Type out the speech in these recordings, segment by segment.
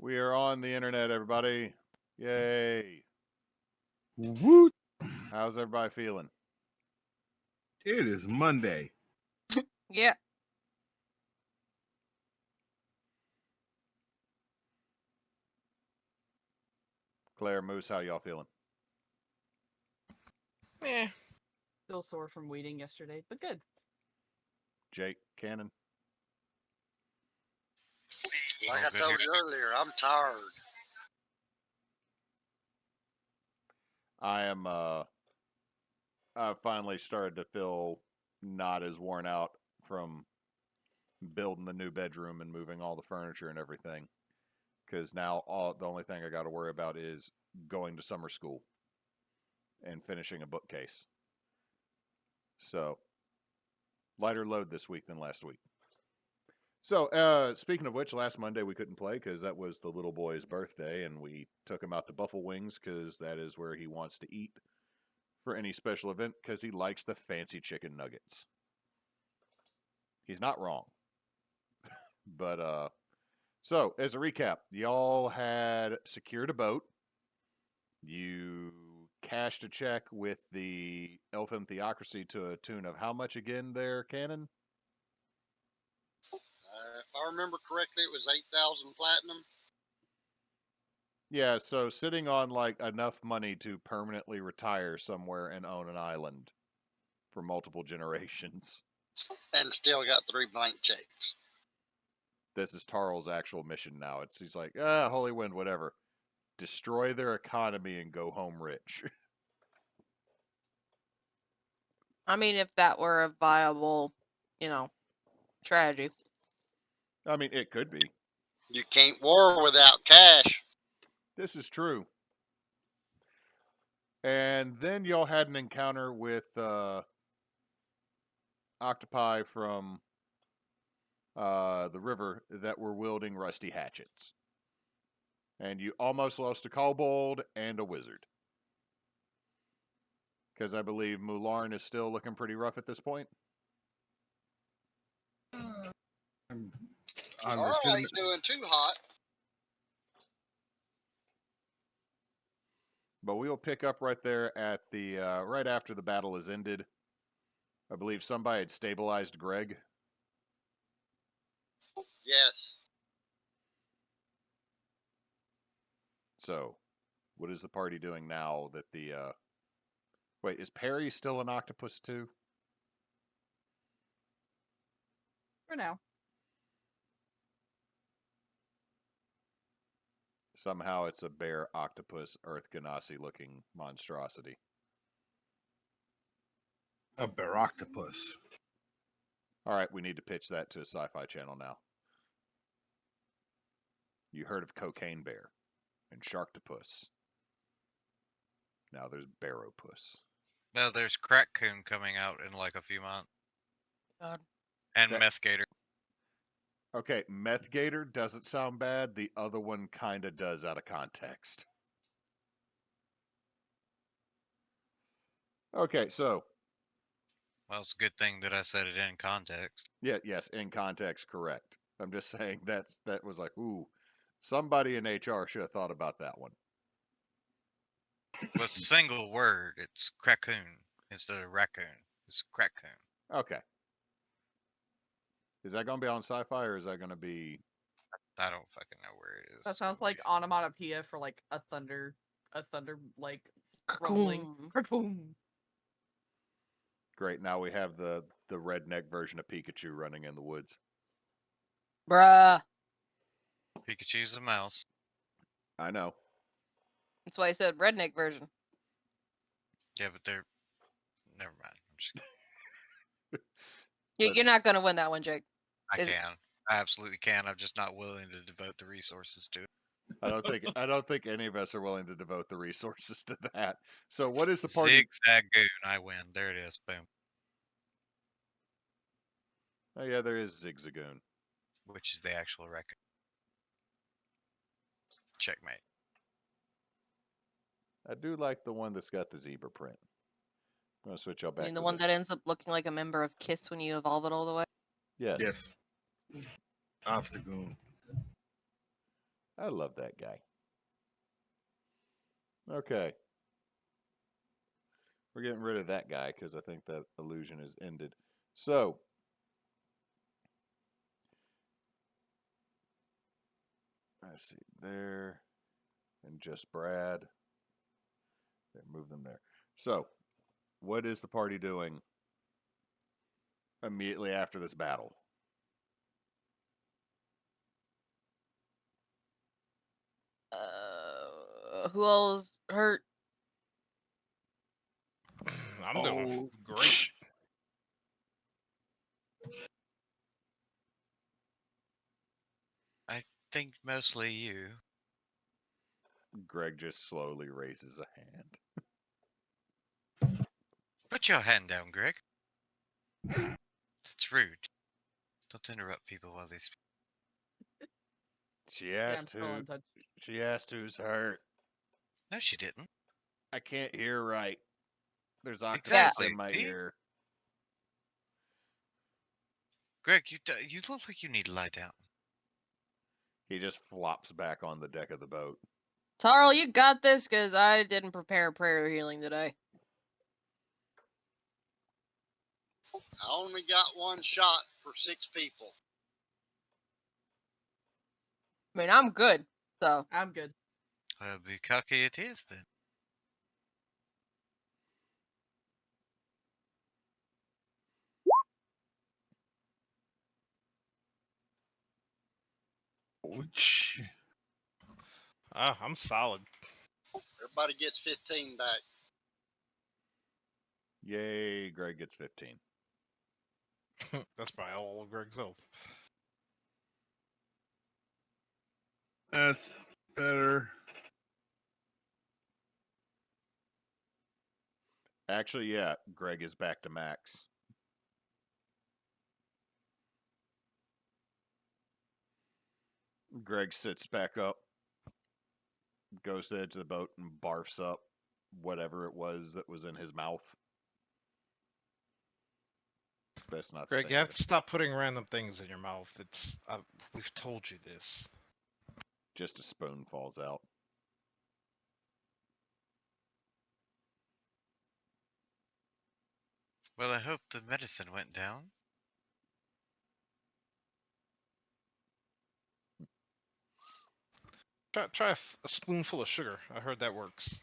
We are on the internet, everybody. Yay. Woot. How's everybody feeling? It is Monday. Yeah. Claire, Moose, how y'all feeling? Still sore from weeding yesterday, but good. Jake, Cannon? Like I told you earlier, I'm tired. I am, I've finally started to feel not as worn out from building the new bedroom and moving all the furniture and everything. Because now the only thing I got to worry about is going to summer school and finishing a bookcase. So, lighter load this week than last week. So, speaking of which, last Monday we couldn't play because that was the little boy's birthday, and we took him out to Buffalo Wings because that is where he wants to eat for any special event because he likes the fancy chicken nuggets. He's not wrong. But, so, as a recap, y'all had secured a boat. You cashed a check with the Elfin Theocracy to a tune of how much again there, Cannon? If I remember correctly, it was 8,000 platinum. Yeah, so sitting on like enough money to permanently retire somewhere and own an island for multiple generations. And still got 3 blank checks. This is Tarl's actual mission now. He's like, Holy Wind, whatever. Destroy their economy and go home rich. I mean, if that were a viable, strategy. I mean, it could be. You can't war without cash. This is true. And then y'all had an encounter with octopi from the river that were wielding rusty hatchets. And you almost lost a kobold and a wizard. Because I believe Mularn is still looking pretty rough at this point. Tarl ain't doing too hot. But we will pick up right there at the right after the battle is ended. I believe somebody had stabilized Greg. Yes. So, what is the party doing now that the... Wait, is Perry still an octopus too? For now. Somehow it's a bear octopus earth ganassi looking monstrosity. A bear octopus. All right, we need to pitch that to a sci-fi channel now. You heard of Cocaine Bear and Sharktopus. Now there's Barropus. Well, there's Crackcoon coming out in like a few months. God. And Meth Gator. Okay, Meth Gator doesn't sound bad. The other one kind of does out of context. Okay, so. Well, it's a good thing that I said it in context. Yeah, yes, in context, correct. I'm just saying that was like, ooh, somebody in HR should have thought about that one. With a single word, it's Crackcoon instead of raccoon. It's Crackcoon. Okay. Is that going to be on sci-fi or is that going to be... I don't fucking know where it is. That sounds like onomatopoeia for like a thunder like rumbling. Krakoom. Great, now we have the redneck version of Pikachu running in the woods. Bruh. Pikachu's a mouse. I know. That's why I said redneck version. Yeah, but they're... Never mind. I'm just... You're not going to win that one, Jake. I can. I absolutely can. I'm just not willing to devote the resources to it. I don't think any of us are willing to devote the resources to that. So what is the party? Zigzagoon, I win. There it is. Boom. Oh yeah, there is Zigzagoon. Which is the actual record. Checkmate. I do like the one that's got the zebra print. I'm going to switch y'all back I mean, the to one that ends up looking like a member of KISS when you evolve it all the way? Yes. Yes. Obstagoon. I love that guy. Okay. We're getting rid of that guy because I think that illusion is ended. So, let's see, there, and just Brad. There, move them there. So, what is the party doing immediately after this battle? Who else hurt? I'm doing Oh, great. I think mostly you. Greg just slowly raises a hand. Put your hand down, Greg. That's rude. Don't interrupt people while they speak. She Yeah, I'm asked still who. in touch. She asked who's hurt. No, she didn't. I can't hear right. There's octopus Exactly. in my See? ear. Greg, you look like you need to lie down. He just flops back on the deck of the boat. Tarl, you got this, because I didn't prepare prayer healing today. I only got one shot for 6 people. I mean, I'm good, so. I'm good. Bukake it is then. ouch. I'm solid. Everybody gets 15 back. Yay, Greg gets 15. That's probably all of Greg's health. That's better. Actually, yeah, Greg is back to max. Greg sits back up, goes to the edge of the boat, and barfs up whatever it was that was in his mouth. It's best not to Greg, think you have of to stop putting random things in your mouth. It's we've told you this. Just a spoon falls out. Well, I hope the medicine went down. Try a spoonful of sugar. I heard that works.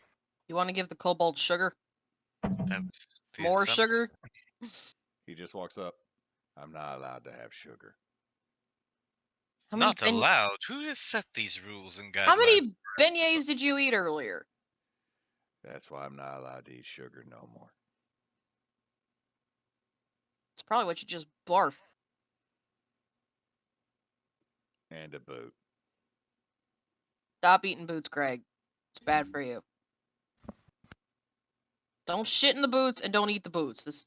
You want to give the kobold sugar? That was the More assumption. sugar? He just walks up. I'm not allowed to have sugar. How many, Not allowed. Who has set these rules and guidelines? how many for beignets did you eat earlier? That's why I'm not allowed to eat sugar no more. It's probably what you just barf. And a boot. Stop eating boots, Greg. It's bad for you. Don't shit in the boots and don't eat the boots. This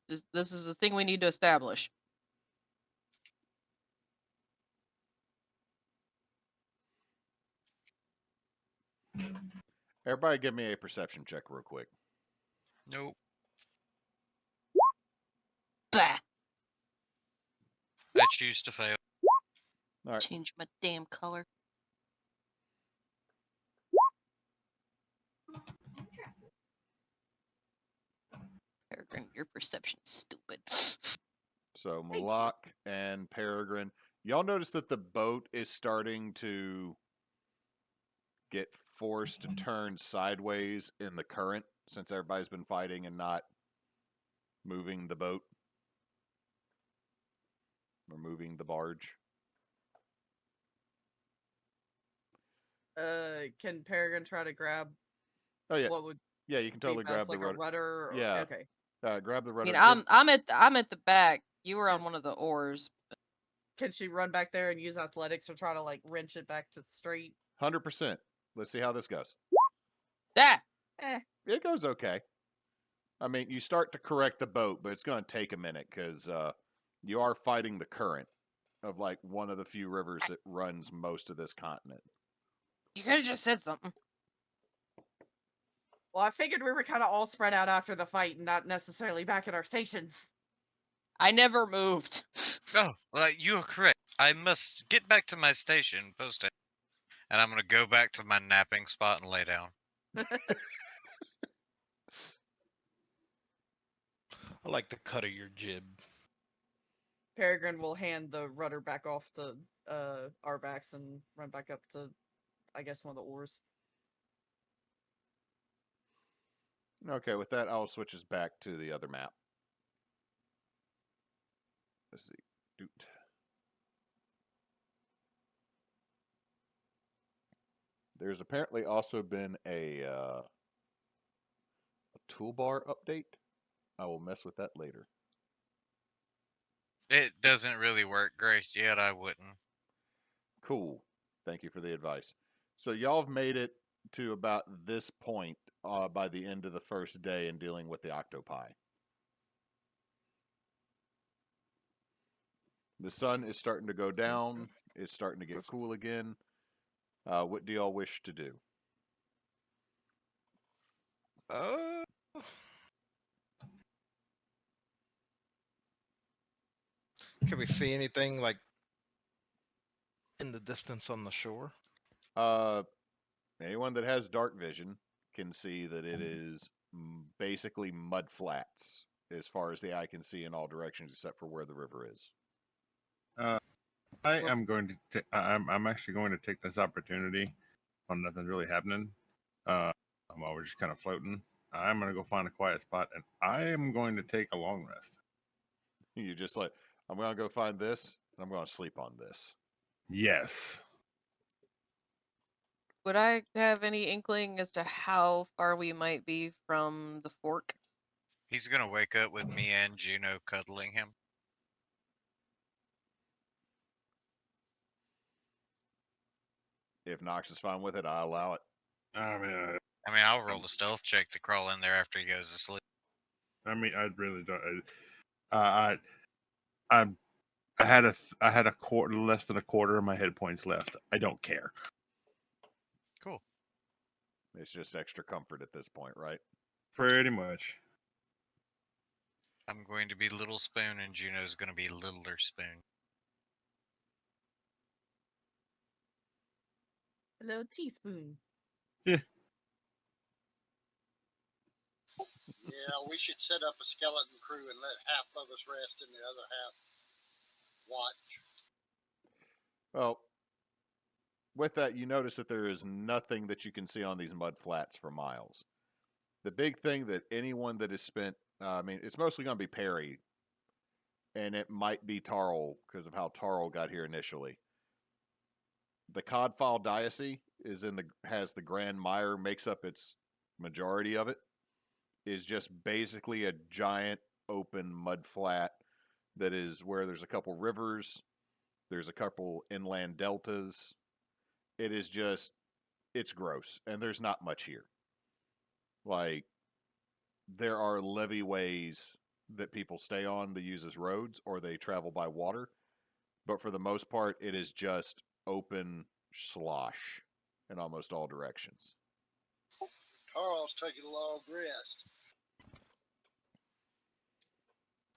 is the thing we need to establish. Everybody give me a perception check real quick. Nope. Bah! I choose to fail. All right. Change my damn color. Peregrine, your perception's stupid. So Malak and Peregrine, y'all notice that the boat is starting to get forced to turn sideways in the current since everybody's been fighting and not moving the boat or moving the barge. Can Peregrine try to grab Oh yeah, what would yeah, you can totally be best, grab the like a rudder. rudder? Or, Yeah. Okay. Grab the I rudder. mean, I'm at the back. You were on one of the oars. Can she run back there and use athletics or try to like wrench it back to straight? 100%. Let's see how this goes. Ah! It goes okay. I mean, you start to correct the boat, but it's going to take a minute because you are fighting the current of like one of the few rivers that runs most of this continent. You could have just said something. Well, I figured we were kind of all spread out after the fight and not necessarily back at our stations. I never moved. Oh, well, you are correct. I must get back to my station, post it. and I'm gonna go back to my napping spot and lay down. I like the cut of your jib. Peregrine will hand the rudder back off to Arvax and run back up to, I guess, one of the oars. Okay, with that, I'll switch us back to the other map. Let's see. Doot. There's apparently also been a toolbar update. I will mess with that later. It doesn't really work great yet. I wouldn't. Cool. Thank you for the advice. So y'all have made it to about this point by the end of the first day in dealing with the octopi. The sun is starting to go down. It's starting to get cool again. What do y'all wish to do? Can we see anything like in the distance on the shore? Anyone that has dark vision can see that it is basically mud flats as far as the eye can see in all directions except for where the river is. I am going to. I'm actually going to take this opportunity when nothing's really happening. While we're just kind of floating, I'm going to go find a quiet spot, and I am going to take a long rest. You just like, I'm going to go find this, and I'm going to sleep on this. Yes. Would I have any inkling as to how far we might be from the fork? He's gonna wake up with me and Juno cuddling him. If Nox is fine with it, I allow it. I mean, I'll roll a stealth check to crawl in there after he goes to sleep. I really don't. I had a quarter, less than a quarter of my hit points left. I don't care. Cool. It's just extra comfort at this point, right? Pretty much. I'm going to be Little Spoon and Juno's gonna be Littler Spoon. Hello, teaspoon. Yeah, we should set up a skeleton crew and let half of us rest and the other half watch. Well, with that, you notice that there is nothing that you can see on these mud flats for miles. The big thing that anyone that has spent, it's mostly going to be Perry, and it might be Tarl because of how Tarl got here initially. The Codfile Diocese has the Grand Mire, makes up its majority of it, is just basically a giant open mud flat that is where there's a couple rivers, there's a couple inland deltas. It is just, it's gross, and there's not much here. Like, there are levee ways that people stay on that use as roads, or they travel by water, but for the most part, it is just open slosh in almost all directions. Tarl's taking a long rest.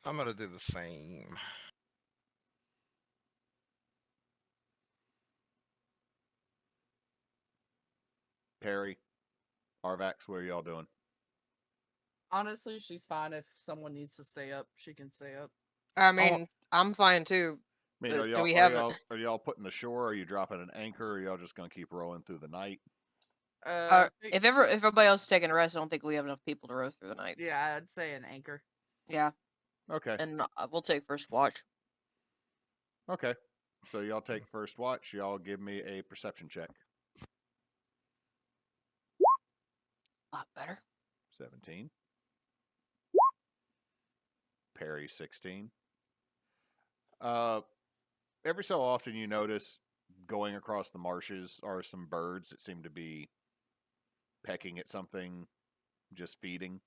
I'm gonna do the same. Perry, Arvax, what are y'all doing? Honestly, she's fine. If someone needs to stay up, she can stay up. I mean, I'm fine too. I mean, Do are y'all, we are have y'all, are y'all putting the shore? Are you dropping an anchor? Or are y'all just going to keep rowing through the night? if everybody else is taking a rest, I don't think we have enough people to row through the night. yeah, I'd say an anchor. Yeah, Okay. and we'll take first watch. Okay. So y'all take first watch. Y'all give me a perception check. A lot better. 17. Perry, 16. Every so often you notice going across the marshes are some birds that seem to be pecking at something, just feeding.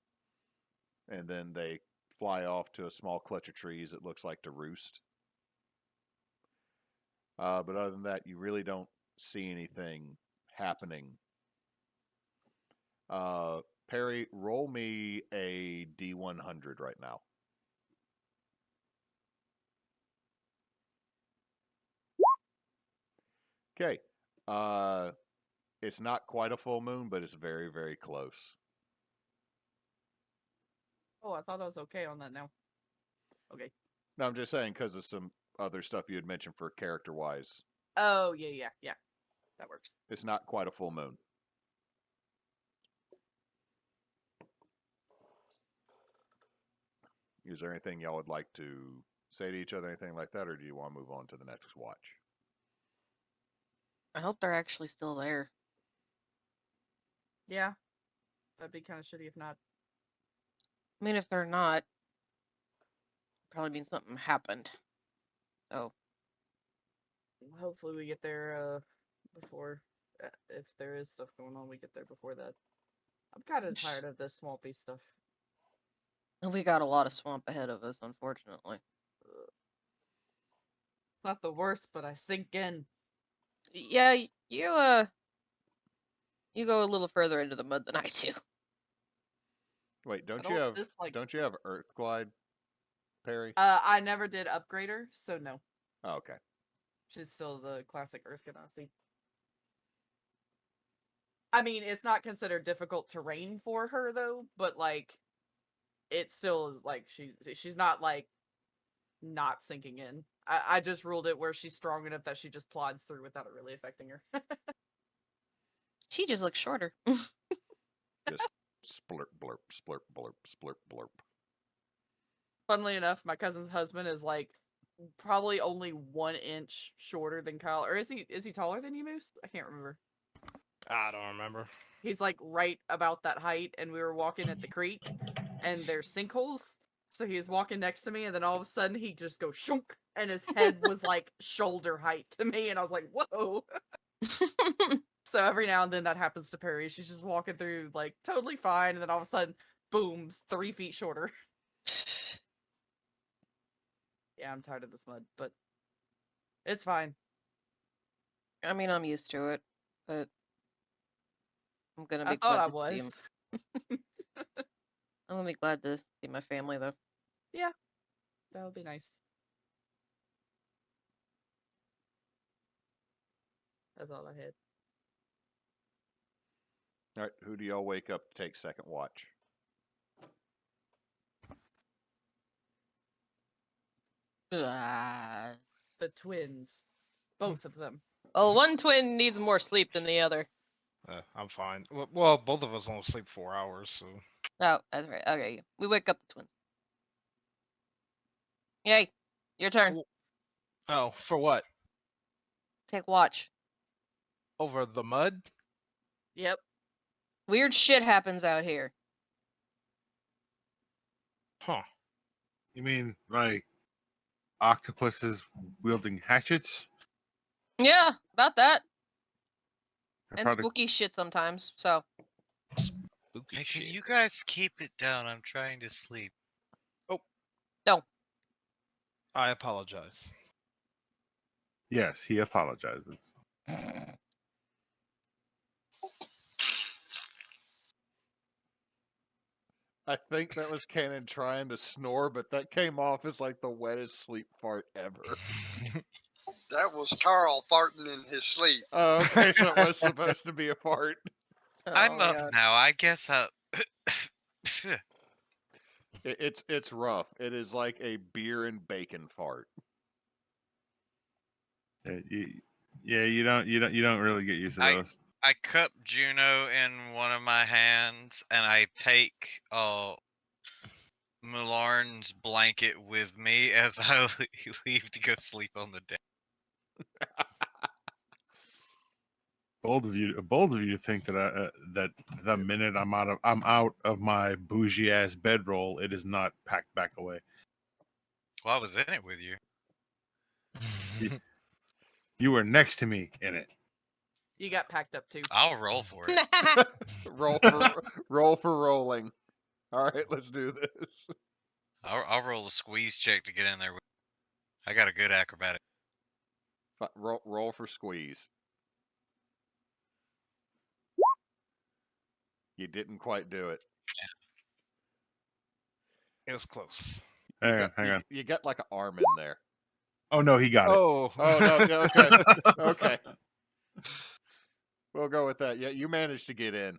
And then they fly off to a small clutch of trees that looks like to roost. But other than that, you really don't see anything happening. Perry, roll me a D100 right now. Okay. It's not quite a full moon, but it's very, very close. Oh, I thought I was okay on that now. Okay. No, I'm just saying because of some other stuff you had mentioned for character-wise. Oh, yeah. That works. It's not quite a full moon. Is there anything y'all would like to say to each other, anything like that, or do you want to move on to the next watch? I hope they're actually still there. Yeah. That'd be kind of shitty if not. I mean, if they're not, probably means something happened. So, Hopefully we get there before, if there is stuff going on, we get there before that. I'm kind of tired of this swampy stuff. and we got a lot of swamp ahead of us, unfortunately. It's not the worst, but I sink in. Yeah, you go a little further into the mud than I do. Wait, I don't you have dislike. don't you have Earth Glide, Perry? I never did upgrade her, so no. Oh, okay. She's still the classic Earth Ganassi. I mean, it's not considered difficult terrain for her though, but like, it still is like she's not like not sinking in. I just ruled it where she's strong enough that she just plods through without it really affecting her. She just looks shorter. Just splurp, blurp, splurp, blurp, splurp, blurp. Funnily enough, my cousin's husband is like probably only 1 inch shorter than Kyle. Or is he taller than you, Moose? I can't remember. I don't remember. He's like right about that height, and we were walking at the creek, and there's sinkholes. So he was walking next to me, and then all of a sudden he just goes shunk, and his head was like shoulder height to me, and I was like, whoa. So every now and then that happens to Perry. She's just walking through like totally fine, and then all of a sudden, boom, 3 feet shorter. Yeah, I'm tired of this mud, but it's fine. I mean, I'm used to it, but I'm gonna I be thought glad I to see 'em. was. I'm gonna be glad to see my family though. Yeah, that would be nice. That's all I had. All right, who do y'all wake up to take second watch? Ah. The twins, both of them. Well, one twin needs more sleep than the other. I'm fine. Well, both of us only sleep 4 hours, so. Oh, that's right. Okay, we wake up the twins. Yay, your turn. Oh, for what? Take watch. Over the mud? Yep. Weird shit happens out here. Huh. You mean like octopuses wielding hatchets? Yeah, about that. They're And probably spooky shit sometimes. So, Spooky Hey, can shit. you guys keep it down? I'm trying to sleep. no. I apologize. yes. He apologizes. I think that was Cannon trying to snore, but that came off as like the wettest sleep fart ever. That was Tarl farting in his sleep. Oh, okay, so it was supposed to be a fart. Oh, I'm my up God. now. I guess I. It's rough. It is like a beer and bacon fart. Yeah, you don't really get used to those. I cup Juno in one of my hands, and I take Mularn's blanket with me as I leave to go sleep on the deck. Bold of you think that that the minute I'm out of my bougie ass bedroll, it is not packed back away. Well, I was in it with you. You were next to me in it. You got packed up too. I'll roll for it. roll for rolling. All right, let's do this. I'll roll a squeeze check to get in there. I got a good acrobatic. Roll for squeeze. You didn't quite do it. It was close. Hang on. You got like an arm in there. Oh no, he got it. Oh. Oh no. Okay. Okay. We'll go with that. Yeah, you managed to get in.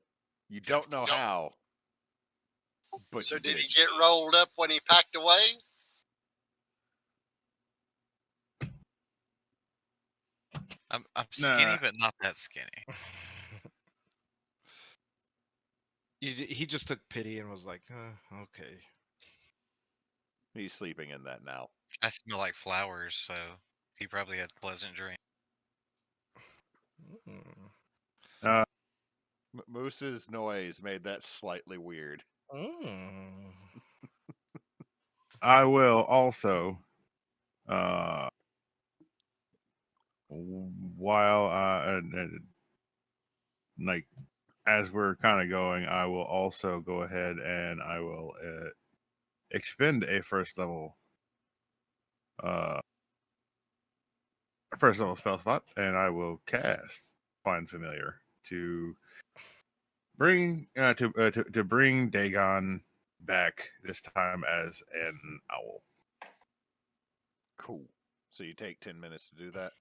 You don't know how, but So you did did. he get rolled up when he packed away? I'm skinny, Nah. but not that skinny. He just took pity and was like, okay. He's sleeping in that now. I smell like flowers, so he probably had a pleasant dream. Mm. Moose's noise made that slightly weird. Mm. I will also, while like as we're kind of going, I will also go ahead and I will expend a first level spell slot, and I will cast Find Familiar to bring to bring Dagon back, this time as an owl. Cool. So you take 10 minutes to do that?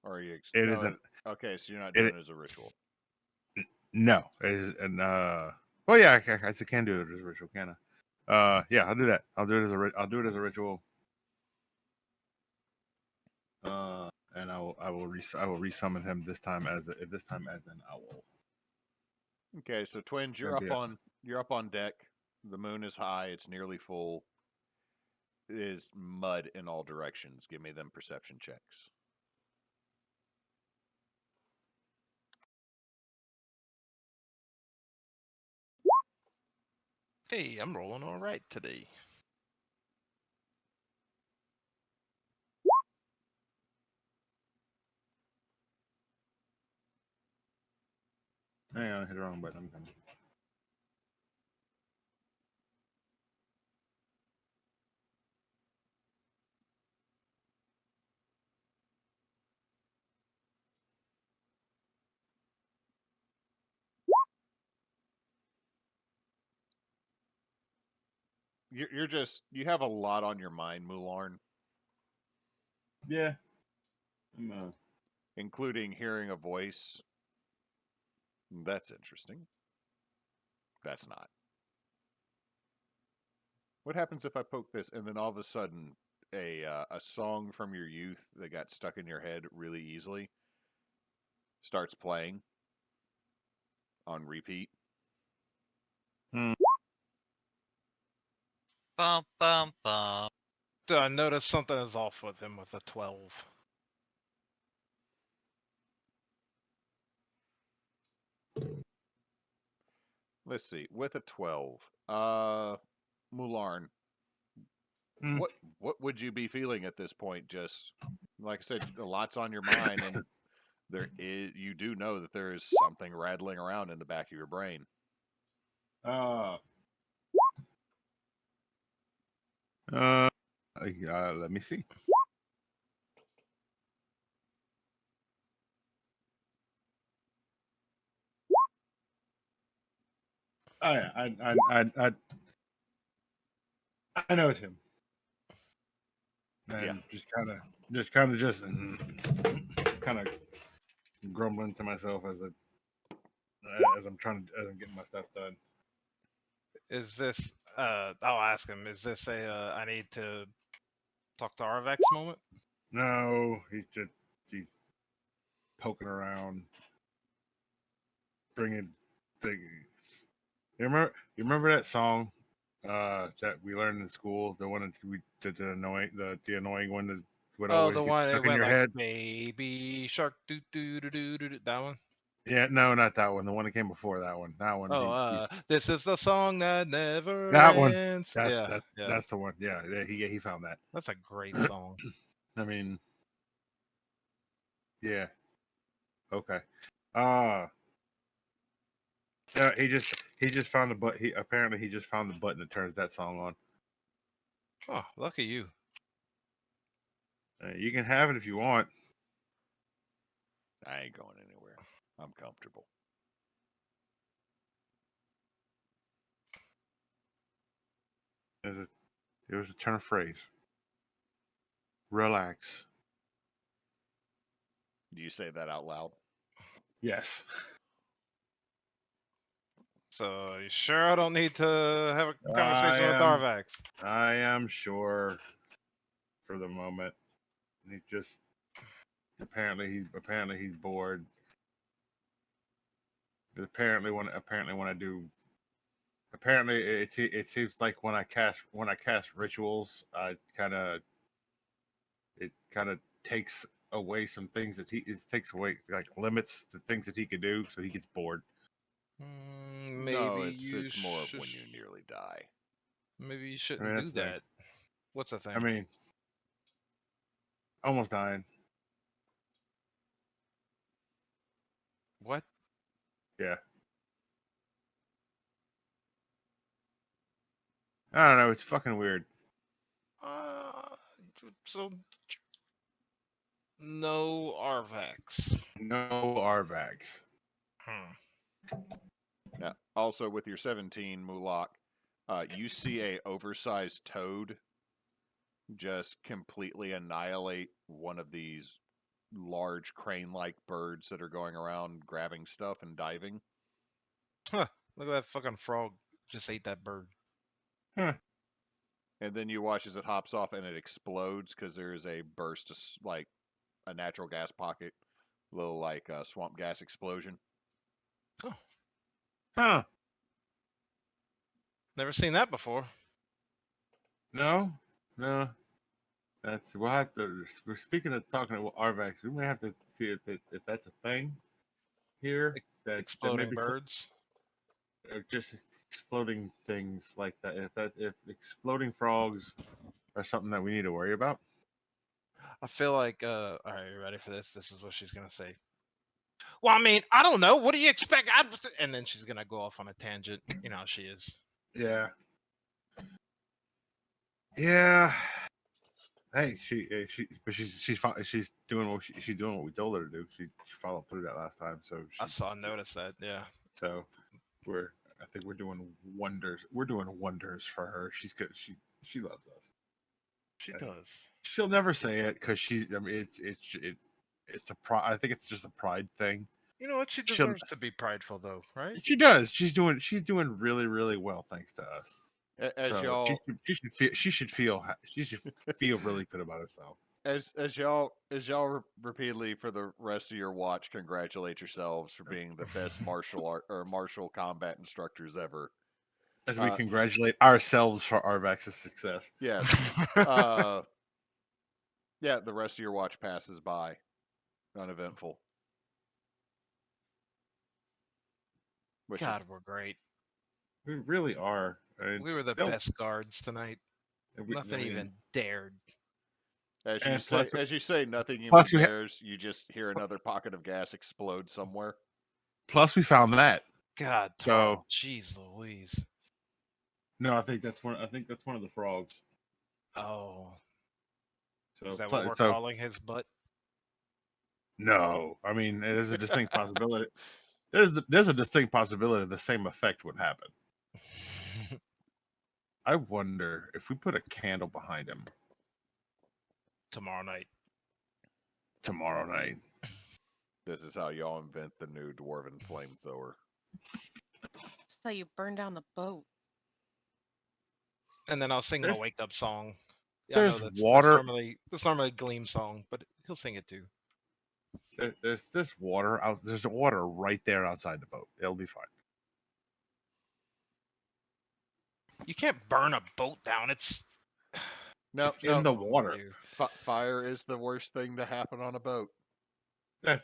Or are you... It no, isn't. Okay, so you're not doing it as a ritual. No, it is, and well, yeah, I can do it as a ritual, can I? Yeah, I'll do that. I'll do it as a ritual. And I will resummon him this time as an owl. Okay, so twins, you're up on deck. The moon is high. It's nearly full. It is mud in all directions. Give me them perception checks. Hey, I'm rolling all right today. Hang on, I hit the wrong button. I'm coming. You have a lot on your mind, Mularn, Yeah. including hearing a voice. That's interesting. That's not. What happens if I poke this and then all of a sudden a song from your youth that got stuck in your head really easily starts playing on repeat? Bum bum bum. I noticed something is off with him with a 12. Let's see. With a 12, Mularn, what would you be feeling at this point? Just like I said, a lot's on your mind, and you do know that there is something rattling around in the back of your brain. Let me see. I know it's him. And Yeah. just kind of grumbling to myself as I'm getting my stuff done. Is this, I'll ask him, is this a, I need to talk to Arvax moment? No, he's poking around, bringing thing. You remember that song that we learned in school, the one that the annoying one that would always the get one that stuck in went your like, head? baby shark, doo doo doo doo doo doo, that one? Yeah, no, not that one. The one that came before that one. That one. This is the song that never That one. ends. That's Yeah. that's the one. Yeah, he found that. That's a great song. I mean, yeah. Okay. He just found the button. He just found the button that turns that song on. Oh, lucky you. You can have it if you want. I ain't going anywhere. I'm comfortable. It was a turn of phrase. Relax. Do you say that out loud? Yes. So you sure I don't need to have a I conversation with am- Arvax? I am sure for the moment. He just apparently he's bored. Apparently when I do it seems like when I cast rituals, it kind of takes away some things that it takes away, like, limits the things that he could do, so he gets bored. Maybe No, you it's more of when you nearly die. Maybe you I shouldn't mean, do that's the thing. that. What's the thing? I mean, almost dying. What? Yeah. I don't know. It's fucking weird. So no Arvax. No Arvax. Now, also with your 17 Mulak, you see a oversized toad just completely annihilate one of these large crane-like birds that are going around grabbing stuff and diving. Huh. Look at that fucking frog. Just ate that bird. Huh. And then you watch as it hops off and it explodes because there is a burst of like a natural gas pocket, little like swamp gas explosion. Huh. Never seen that before. No. We'll have to. We're speaking of talking about Arvax. We may have to see if that's a thing here. That Exploding maybe birds. just exploding things like that. If exploding frogs are something that we need to worry about. I feel like alright, you ready for this? This is what she's gonna say. Well, I mean, I don't know. What do you expect? And then she's gonna go off on a tangent. You know how she is. Yeah. Yeah. Hey, she's doing she's doing what we told her to do. She followed through that last time, so I noticed that. Yeah. So I think we're doing wonders. We're doing wonders for her. She's good. She loves us. She Right. does. She'll never say it because she's. I mean, it's a pride. I think it's just a pride thing. You know what? She She'll- deserves to be prideful, though, right? She does. She's doing really really well thanks to us. As So y'all she should feel really good about herself. as y'all repeatedly for the rest of your watch congratulate yourselves for being the best martial art or martial combat instructors ever. As we congratulate ourselves for Arvax's success. Yes. Yeah, the rest of your watch passes by uneventful. Which God, we're great. We really are. I mean, We were the best guards tonight. Nothing even dared. as and you say, nothing even plus we dares. You just hear another pocket of gas explode somewhere. Plus, we found that. God, So- Tarl, jeez Louise. No, I think that's one of the frogs. Oh, So, is that what we're so calling his butt? no, I mean, there's a distinct possibility. There's a distinct possibility the same effect would happen. I wonder if we put a candle behind him Tomorrow night. This is how y'all invent the new dwarven flamethrower. That's how you burn down the boat. And then I'll sing him a There's- wake up song. Yeah, there's I know water- that's normally Gleam song, but he'll sing it too. There's water out. There's water right there outside the boat. It'll be fine. You can't burn a boat down. It's No, in the water. Fire is the worst thing to happen on a boat. I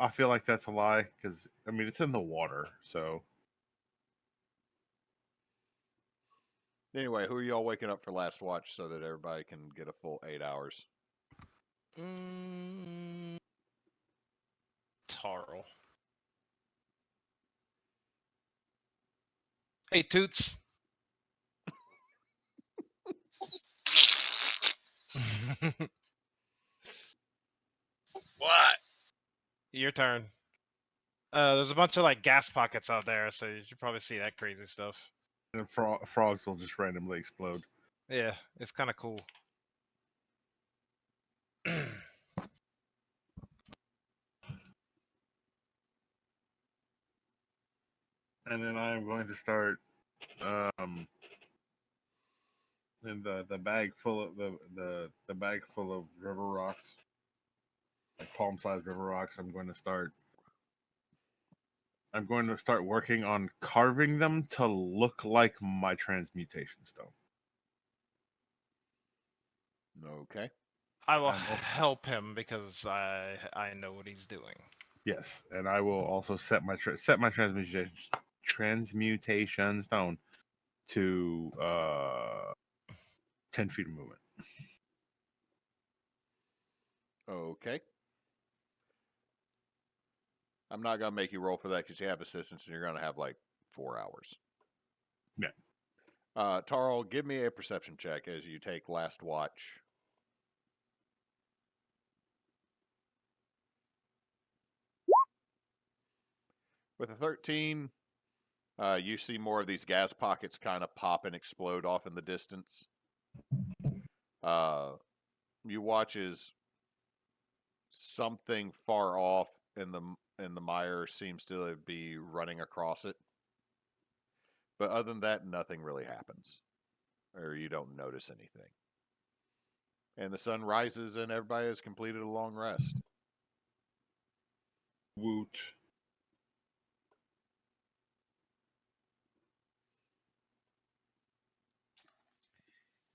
feel like that's a lie because I mean it's in the water. So Anyway, who are y'all waking up for last watch so that everybody can get a full 8 hours? Tarl. Hey, Toots. What? Your turn. There's a bunch of like gas pockets out there, so you should probably see that crazy stuff. and frogs will just randomly explode. Yeah, it's kind of cool. And then I am going to start in the bag full of the bag full of river rocks, like palm-sized river rocks. I'm going to start working on carving them to look like my transmutation stone. Okay. I will I'm also- help him because I know what he's doing. Yes, and I will also set my transmutation stone to 10 feet of movement. Okay. I'm not gonna make you roll for that because you have assistance, and you're gonna have like 4 hours. Yeah. Tarl, give me a perception check as you take last watch. With a 13, you see more of these gas pockets kind of pop and explode off in the distance. You watch as something far off in the mire seems to be running across it. But other than that, nothing really happens, or you don't notice anything. And the sun rises, and everybody has completed a long rest. Woot.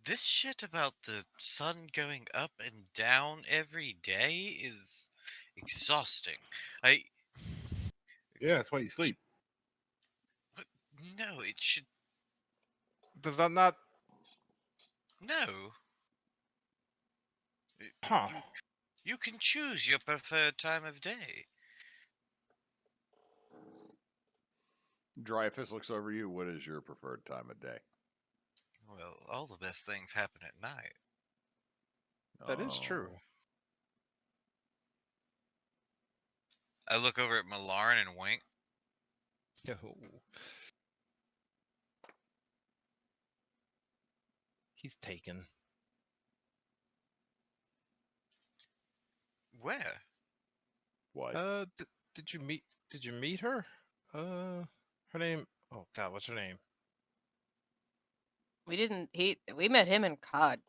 This shit about the sun going up and down every day is exhausting. Yeah, that's why you sleep. No, it should. Does that not? No. Huh? You can choose your preferred time of day. Dreyfus looks over you. What is your preferred time of day? Well, all the best things happen at night. That is true. I look over at Milarn and wink. No. He's taken. Where? What? Did you meet her? Her name. Oh God, what's her name? We met him in COD.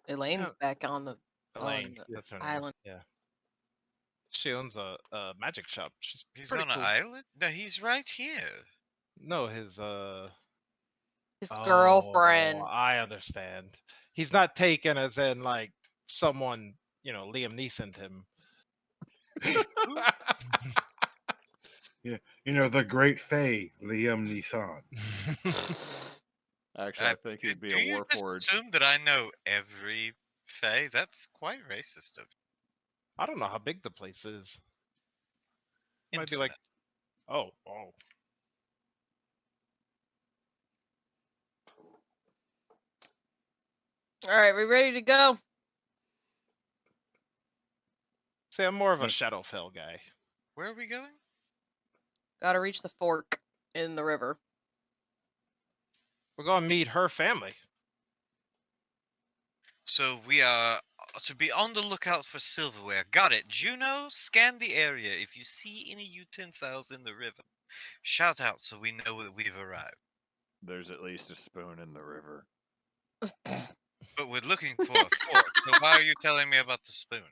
Elaine's Yeah. back on the Elaine. the That's her name. island. Yeah. She owns a magic shop. She's He's pretty on an cool. island? No, he's right here. No, his girlfriend. I understand. He's not taken as in like someone, Liam Neeson him. Yeah, the great Fae, Liam Neeson. Actually, I think he'd be Do a you just warforged. assume that I know every Fae? That's quite racist of I don't know how big the place is. It might be like, Infinite. oh. All right, we ready to go? See, I'm more of a Shadowfell guy. Where are we going? Gotta reach the fork in the river. We're gonna meet her family. So we are to be on the lookout for silverware. Got it. Juno, scan the area. If you see any utensils in the river, shout out so we know that we've arrived. There's at least a spoon in the river. But we're looking for a fork. So why are you telling me about the spoon?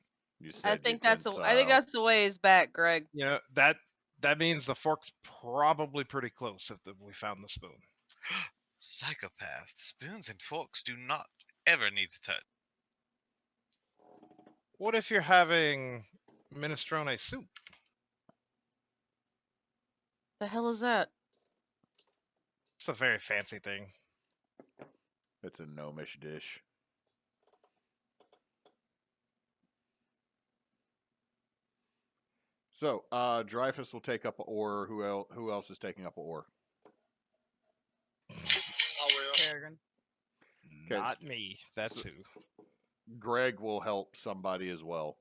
You said I think that's utensil. a ways back, Greg. That means the fork's probably pretty close if we found the spoon. Psychopath. Spoons and forks do not ever need to touch. What if you're having minestrone soup? The hell is that? It's a very fancy thing. It's a gnomish dish. So, Dreyfus will take up an oar. Who else is taking up an oar? I will. Peregrine. Not me. That's who. Greg will help somebody as well.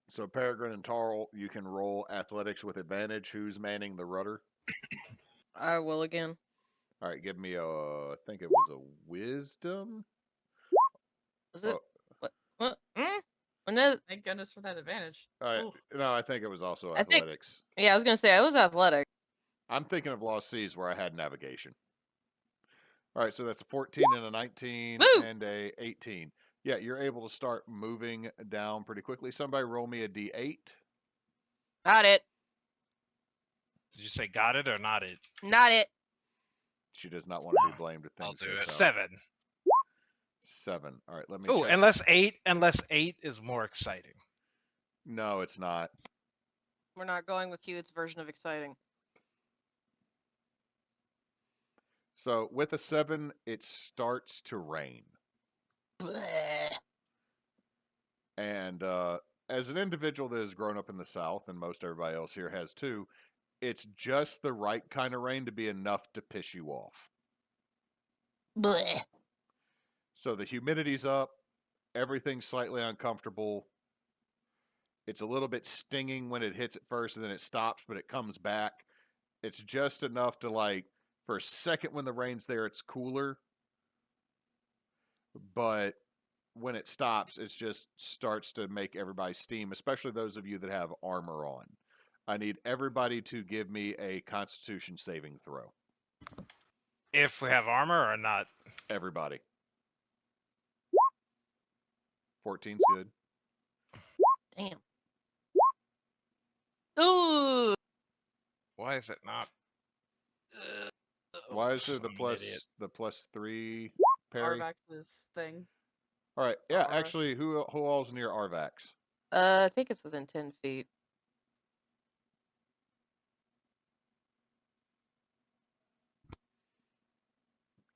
So Peregrine and Tarl, you can roll athletics with advantage. Who's manning the rudder? I will again. All right, give me I think it was a wisdom. Is it? Oh, What? And then, Thank goodness for that advantage. no, I think it was also I think- athletics. yeah, I was gonna say I was athletic. I'm thinking of Lost Seas where I had navigation. All right, so that's a 14 and a 19 Woo! and a 18. Yeah, you're able to start moving down pretty quickly. Somebody roll me a d8. Got it. Did you say got it or not it? Not it. She does not want to be blamed if I'll things do go it. south. 7. 7. All right, let me Oh, check. unless 8 is more exciting. No, it's not. We're not going with you. It's version of exciting. So with a 7, it starts to rain. Bleh. And as an individual that has grown up in the South, and most everybody else here has too, it's just the right kind of rain to be enough to piss you off. Bleh. So the humidity's up, everything's slightly uncomfortable. It's a little bit stinging when it hits at first, and then it stops, but it comes back. It's just enough to, like, for a second when the rain's there, it's cooler. But when it stops, it just starts to make everybody steam, especially those of you that have armor on. I need everybody to give me a Constitution saving throw. If we have armor or not. Everybody. 14's good. Damn. Ooh. Why is it not? Why is there the I'm an idiot. +3, Perry? Arvax's thing. All right. Yeah, Arvax. actually, who all's near Arvax? I think it's within 10 feet.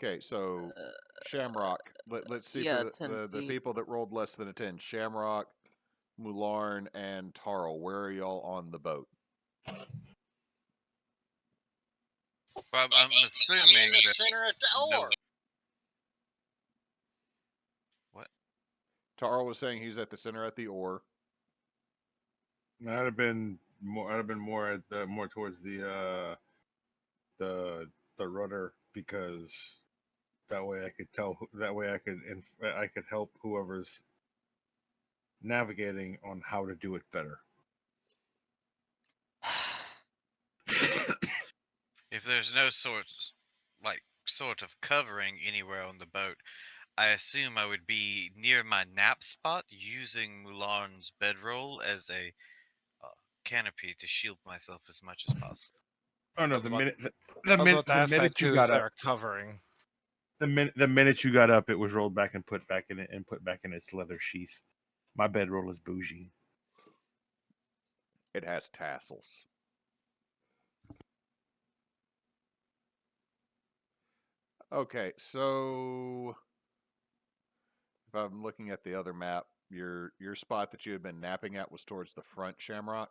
Okay, so Shamrock. Let's see yeah, for 10 the feet. people that rolled less than a 10. Shamrock, Mularn, and Tarl. Where are y'all on the boat? Well, I'm I'm assuming in the that center at the no. oar. What? Tarl was saying he's at the center at the oar. I'd have been more at the more towards the rudder, because that way I could tell. That way I could help whoever's navigating on how to do it better. If there's no sort of covering anywhere on the boat, I assume I would be near my nap spot using Mulan's bedroll as a canopy to shield myself as much as possible. Oh no! I was The about- minute I was about to the ask that minute you too, got is there up, a covering? the minute you got up, it was rolled back and put back in it and put back in its leather sheath. My bedroll is bougie. It has tassels. Okay, so if I'm looking at the other map, your spot that you had been napping at was towards the front, Shamrock.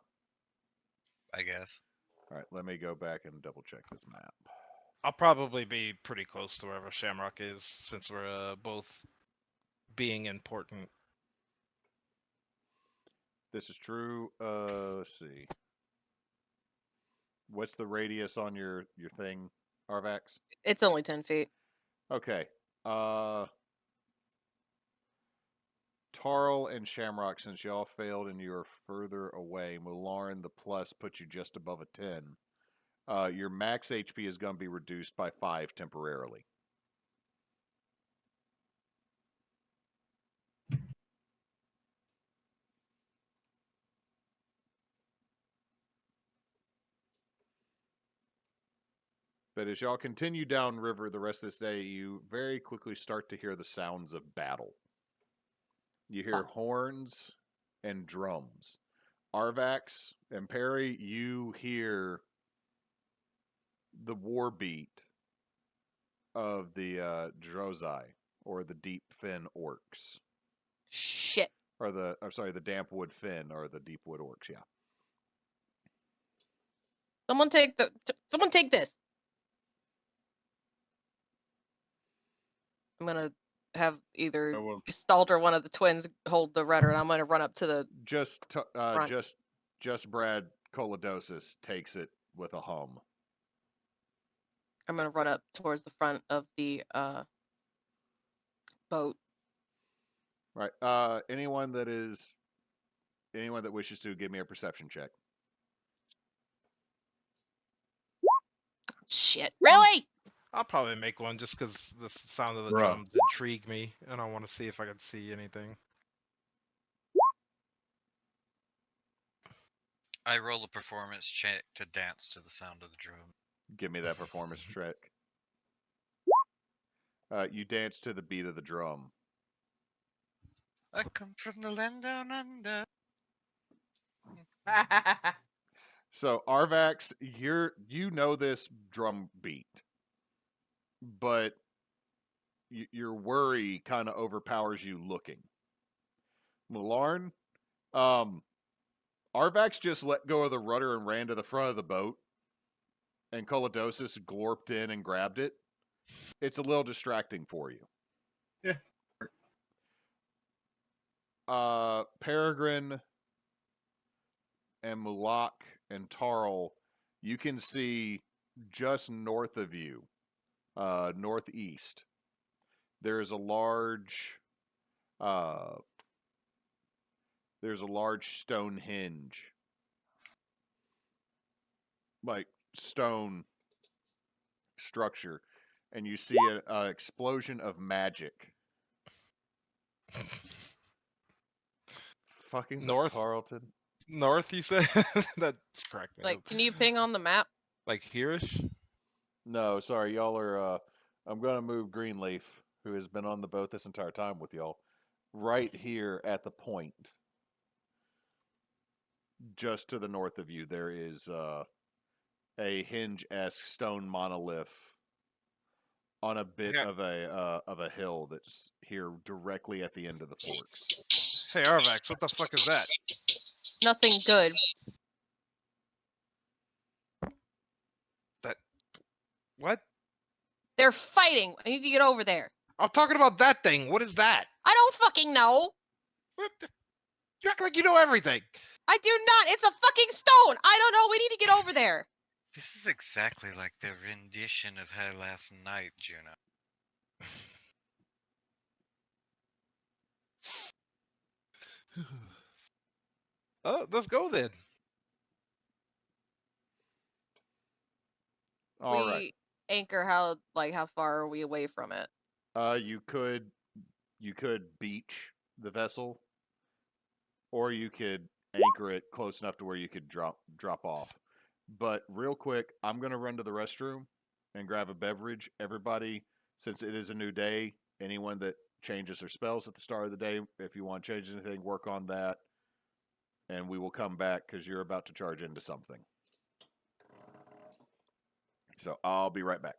I guess. All right, let me go back and double check this map. I'll probably be pretty close to wherever Shamrock is, since we're both being important. This is true. Let's see. What's the radius on your thing, Arvax? It's only 10 feet. Okay. Tarl and Shamrock, since y'all failed and you're further away, Mularn, the plus puts you just above a 10. Your max HP is going to be reduced by 5 temporarily. But as y'all continue downriver the rest of this day, you very quickly start to hear the sounds of battle. You hear horns and drums. Arvax and Perry, you hear the war beat of the Drozai, or the deep fin orcs. Shit. Or the damp wood fin, or the deep wood orcs, yeah. Someone take this. I'm gonna have either I will. Gestalt or one of the twins hold the rudder, and I'm gonna run up to the Just front. Brad Coladosis takes it with a hum. I'm gonna run up towards the front of the boat. Right. Anyone that wishes to give me a perception check. Shit. Really? I'll probably make one just because the sound of the Bruh. drums intrigue me, and I want to see if I can see anything. I roll a performance check to dance to the sound of the drum. Give me that performance check. You dance to the beat of the drum. I come from the land down under. So Arvax, you know this drum beat, but your worry kind of overpowers you looking. Mularn, Arvax just let go of the rudder and ran to the front of the boat, and Colodosis glorped in and grabbed it. It's a little distracting for you. Yeah. Peregrine and Mulak and Tarl, you can see just north of you, northeast. There's a large stone hinge, like stone structure, and you see an explosion of magic. Fucking North? Carlton. North, you said? That's correct. Like, can you ping on the map? Like here-ish? No, sorry, y'all are. I'm gonna move Greenleaf, who has been on the boat this entire time with y'all, right here at the point. Just to the north of you, there is a hinge-esque stone monolith on a bit Yeah. of a hill that's here directly at the end of the forks. Hey, Arvax, what the fuck is that? Nothing good. What? They're fighting. I need to get over there. I'm talking about that thing. What is that? I don't fucking know. What the... You act like you know everything. I do not. It's a fucking stone. I don't know. We need to get over there. This is exactly like the rendition of her last night, Juno. Oh, let's go then. All we right. anchor how far are we away from it? You could beach the vessel, or you could anchor it close enough to where you could drop off. But real quick, I'm gonna run to the restroom and grab a beverage. Everybody, since it is a new day, anyone that changes their spells at the start of the day, if you want to change anything, work on that, and we will come back because you're about to charge into something. So I'll be right back.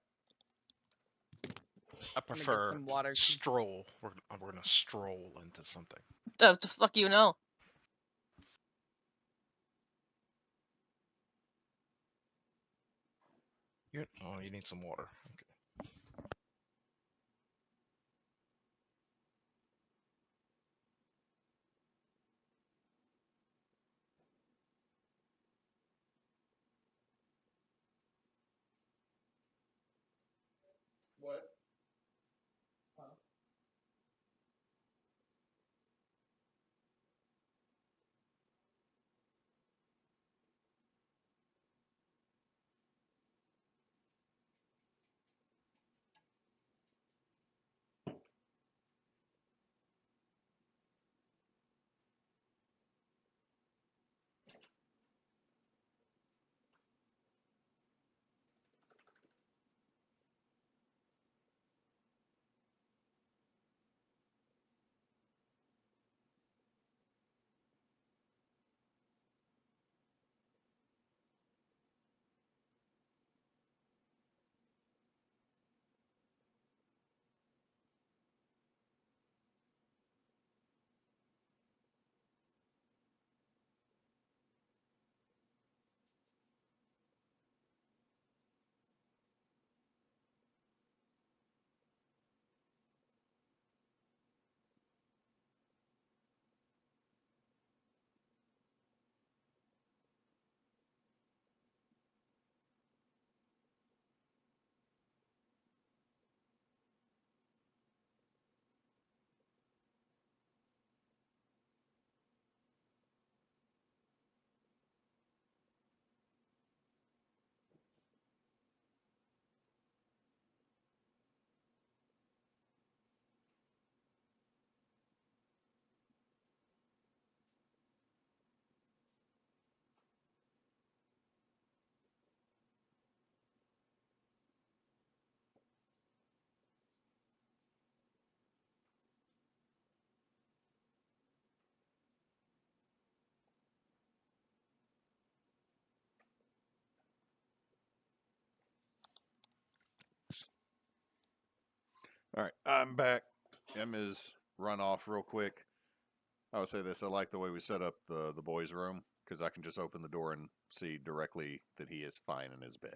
I I'm gonna get prefer some water. stroll. We're gonna stroll into something. The fuck you know? Oh, you need some water. Okay. What? All right, I'm back. M is run off real quick. I would say this: I like the way we set up the boys' room because I can just open the door and see directly that he is fine in his bed.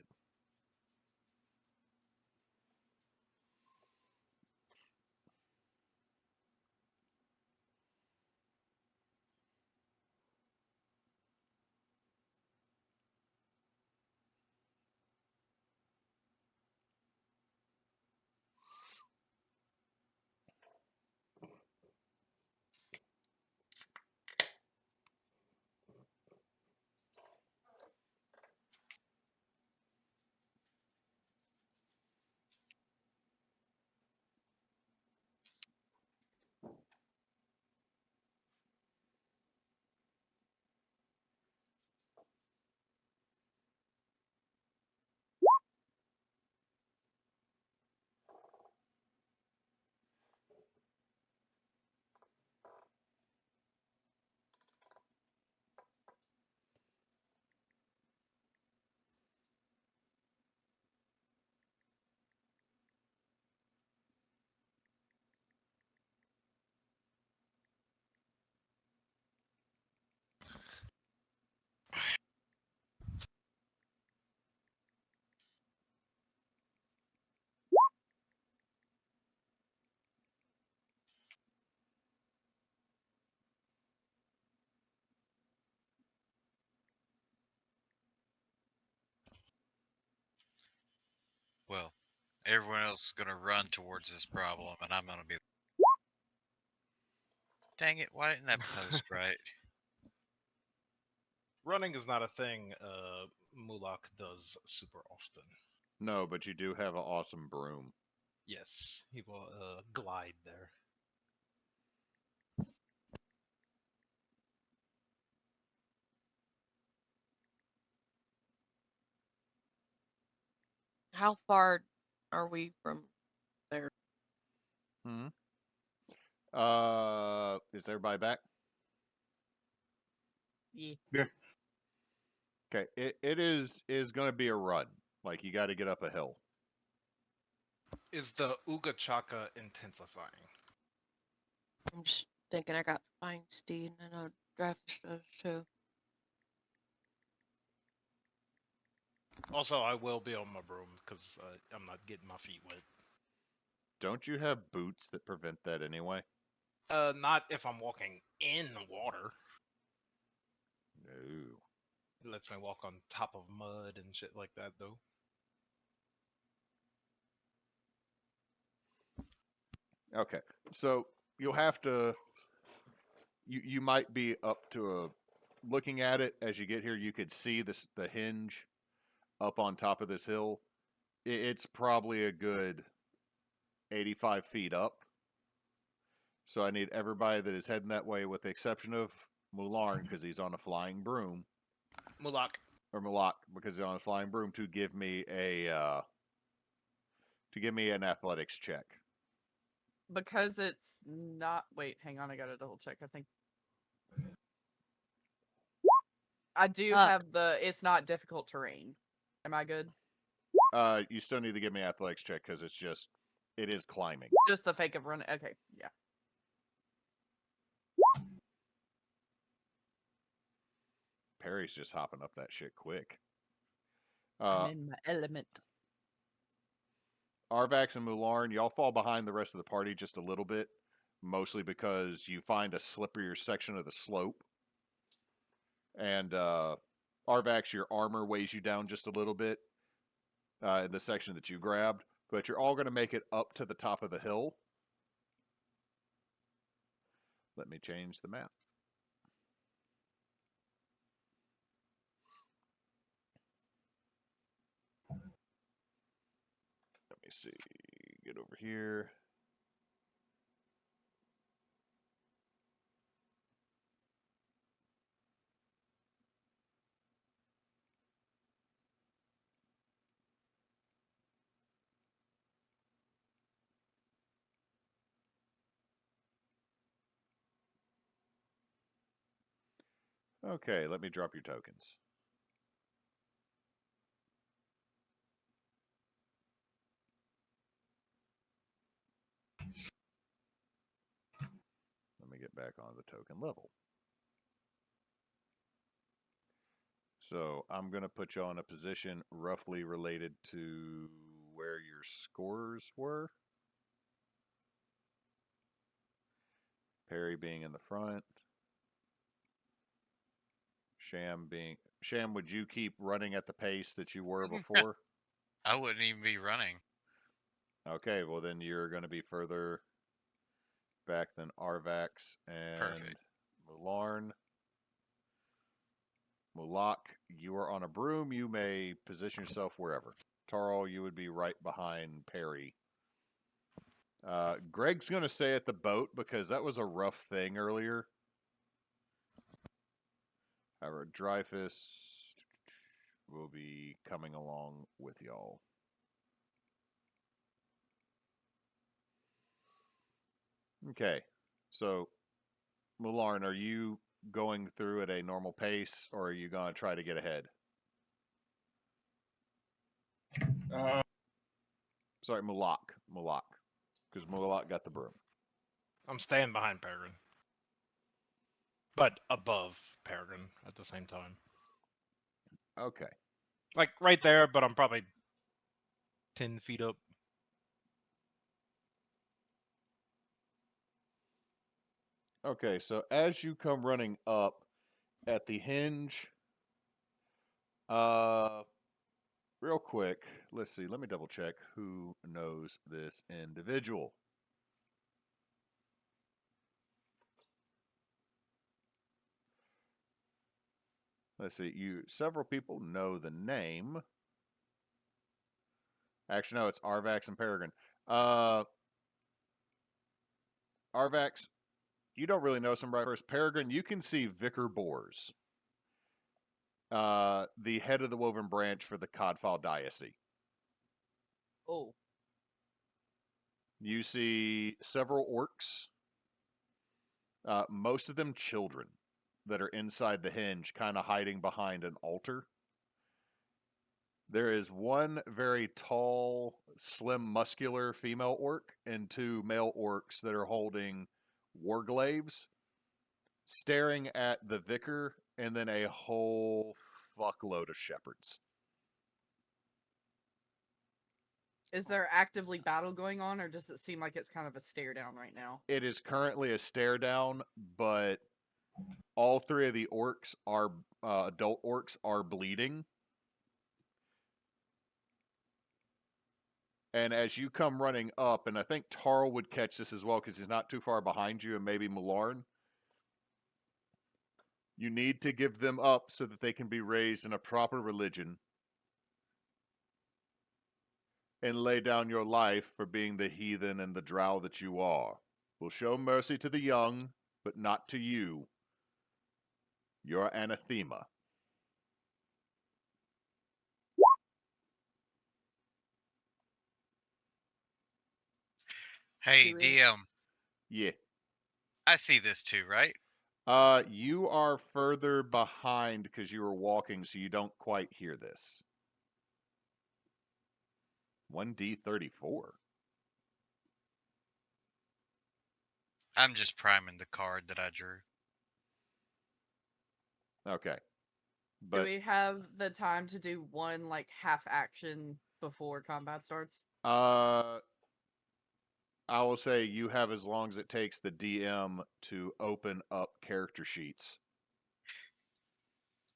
Well, everyone else is gonna run towards this problem, and I'm gonna be. Dang it! Why didn't that post right? Running is not a thing Mulak does super often. No, but you do have an awesome broom. Yes, he will glide there. How far are we from there? Hmm. Is everybody back? Yeah. Okay. It is going to be a run. Like you got to get up a hill. Is the Uga Chaka intensifying? I'm just thinking I got fine steed and I know draft does too. Also, I will be on my broom because I'm not getting my feet wet. Don't you have boots that prevent that anyway? Not if I'm walking in the water. No. It lets me walk on top of mud and shit like that, though. Okay. So you'll have to. You might be up to a. Looking at it as you get here, you could see the hinge up on top of this hill. It's probably a good 85 feet up. So I need everybody that is heading that way, with the exception of Mularn, because he's on a flying broom, Mulak. or Malak, because he's on a flying broom, to give me an athletics check. Because it's not. Wait, hang on. I gotta double check. I think I do have the. It's not difficult terrain. Am I good? You still need to give me an athletics check because it is climbing. Just the fake of running. Okay, yeah. Perry's just hopping up that shit quick. I'm in my element. Arvax and Mularn, y'all fall behind the rest of the party just a little bit, mostly because you find a slipperier section of the slope. And Arvax, your armor weighs you down just a little bit in the section that you grabbed, but you're all going to make it up to the top of the hill. Let me change the map. Let me see. Get over here. Okay, let me drop your tokens. get back on the token level. So I'm going to put you on a position roughly related to where your scores were. Perry being in the front. Sham, would you keep running at the pace that you were before? I wouldn't even be running. Okay, well then you're going to be further back than Arvax and Perfect. Mularn. Mulak, you are on a broom. You may position yourself wherever. Tarl, you would be right behind Perry. Greg's going to stay at the boat because that was a rough thing earlier. However, Dreyfus will be coming along with y'all. Okay, so Mularn, are you going through at a normal pace, or are you going to try to get ahead? Sorry, Mulak, because Mulak got the broom. I'm staying behind Peregrine, but above Peregrine at the same time. Okay. Like right there, but I'm probably 10 feet up. Okay, so as you come running up at the hinge, real quick, let's see, let me double check who knows this individual. Let's see, several people know the name. Actually, no, it's Arvax and Peregrine. Arvax, you don't really know some right first. Peregrine, you can see Vicar Bors, the head of the Woven Branch for the Codfile Diocese. Oh. You see several orcs, most of them children, that are inside the hinge, kind of hiding behind an altar. There is one very tall, slim, muscular female orc and two male orcs that are holding warglaives, staring at the vicar, and then a whole fuckload of shepherds. Is there actively battle going on, or does it seem like it's kind of a stare down right now? It is currently a stare down, but all three of the orcs are adult orcs are bleeding. And as you come running up, and I think Tarl would catch this as well because he's not too far behind you, and maybe Mularn, you need to give them up so that they can be raised in a proper religion and lay down your life for being the heathen and the drow that you are. We'll show mercy to the young, but not to you. You're anathema. Hey, Do we- DM, Yeah. I see this too, right? You are further behind because you were walking, so you don't quite hear this. 1d34. I'm just priming the card that I drew. Okay. Do But we have the time to do one like half action before combat starts? I will say you have as long as it takes the DM to open up character sheets.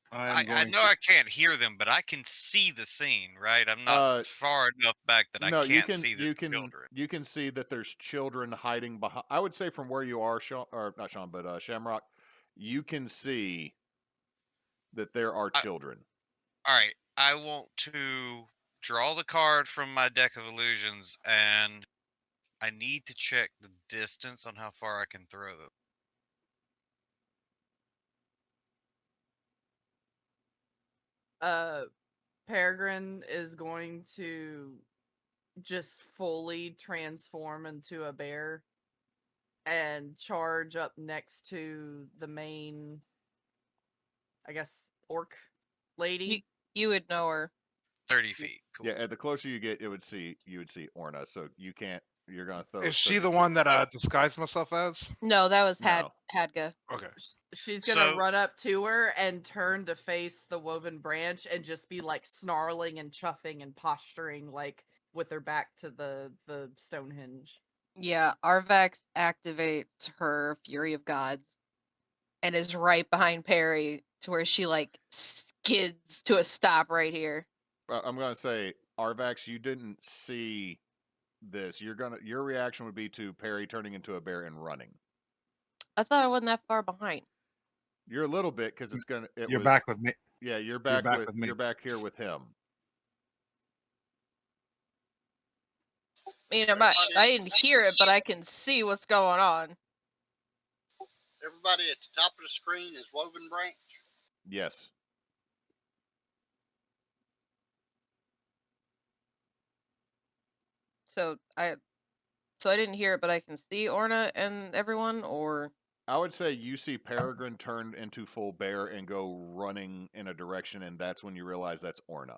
I know I can't hear them, but I can see the scene, right? I'm not far enough back that I No, can't see the children. you can see that there's children hiding behind. I would say from where you are, Sean, or not Sean, but Shamrock, you can see that there are children. All right, I want to draw the card from my deck of illusions, and I need to check the distance on how far I can throw them. Peregrine is going to just fully transform into a bear and charge up next to the main, I guess, orc lady. You would know her. 30 feet. Cool. Yeah, the closer you get, you would see Orna. So you can't You're gonna throw. Is so she you're the throw- one that I disguised myself as? No, that was No. Hadga. Okay. She's gonna So- run up to her and turn to face the woven branch and just be like snarling and chuffing and posturing like with her back to the Stonehenge. Yeah, Arvax activates her Fury of Gods and is right behind Perry to where she like skids to a stop right here. I'm gonna say, Arvax, you didn't see this. Your reaction would be to Perry turning into a bear and running. I thought I wasn't that far behind. You're a little bit because it's gonna. You're back with me. Yeah, you're back, back with with me. You're back here with him. I mean, I didn't hear it, but I can see what's going on. Everybody at the top of the screen is woven branch. Yes. So I didn't hear it, but I can see Orna and everyone, or I would say you see Peregrine turn into full bear and go running in a direction, and that's when you realize that's Orna.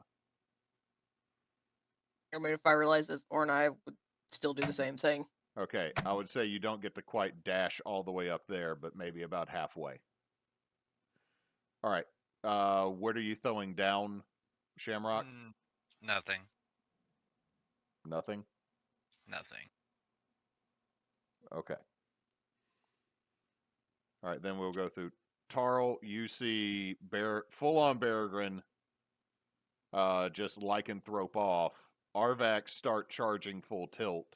I mean, if I realized it's Orna, I would still do the same thing. Okay, I would say you don't get to quite dash all the way up there, but maybe about halfway. All right. What are you throwing down, Shamrock? Nothing. Nothing? Nothing. Okay. All right, then we'll go through. Tarl, you see full-on Peregrine just lycanthrope off. Arvax start charging full tilt.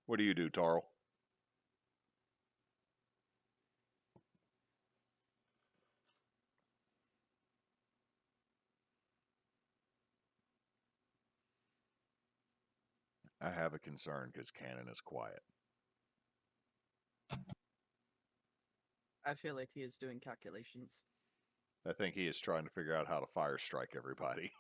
What do you do, Tarl? I have a concern because Cannon is quiet. I feel like he is doing calculations. I think he is trying to figure out how to fire strike everybody.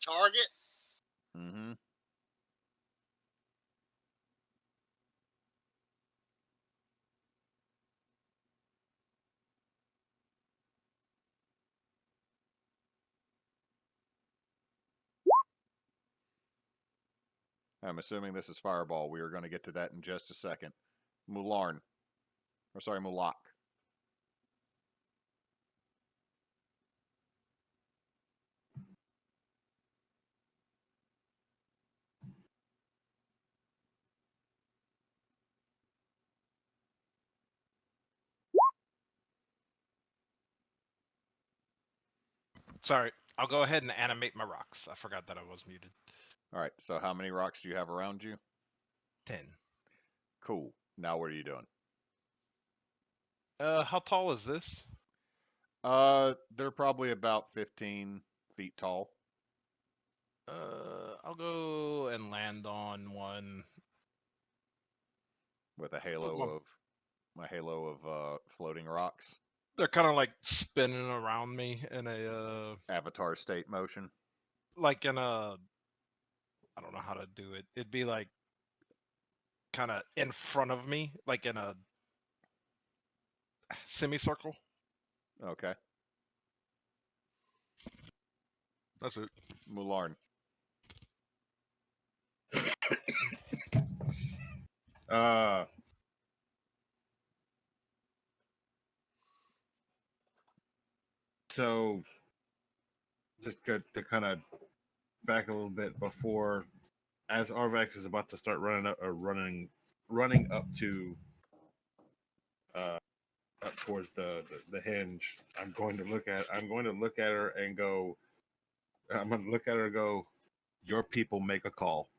Target. Mm-hmm. I'm assuming this is Fireball. We are going to get to that in just a second. Mulak. Sorry, I'll go ahead and animate my rocks. I forgot that I was muted. All right, so how many rocks do you have around you? 10. Cool. Now what are you doing? How tall is this? They're probably about 15 feet tall. I'll go and land on one. With a halo of floating rocks. They're kind of like spinning around me in a Avatar state motion. like in a, I don't know how to do it. It'd be like kind of in front of me, like in a semicircle. Okay. That's it. Mulak. So just to kind of back a little bit before, as Arvax is about to start running up to up towards the hinge, I'm going to look at her and go. I'm going to look at her and go, "Your people make a call."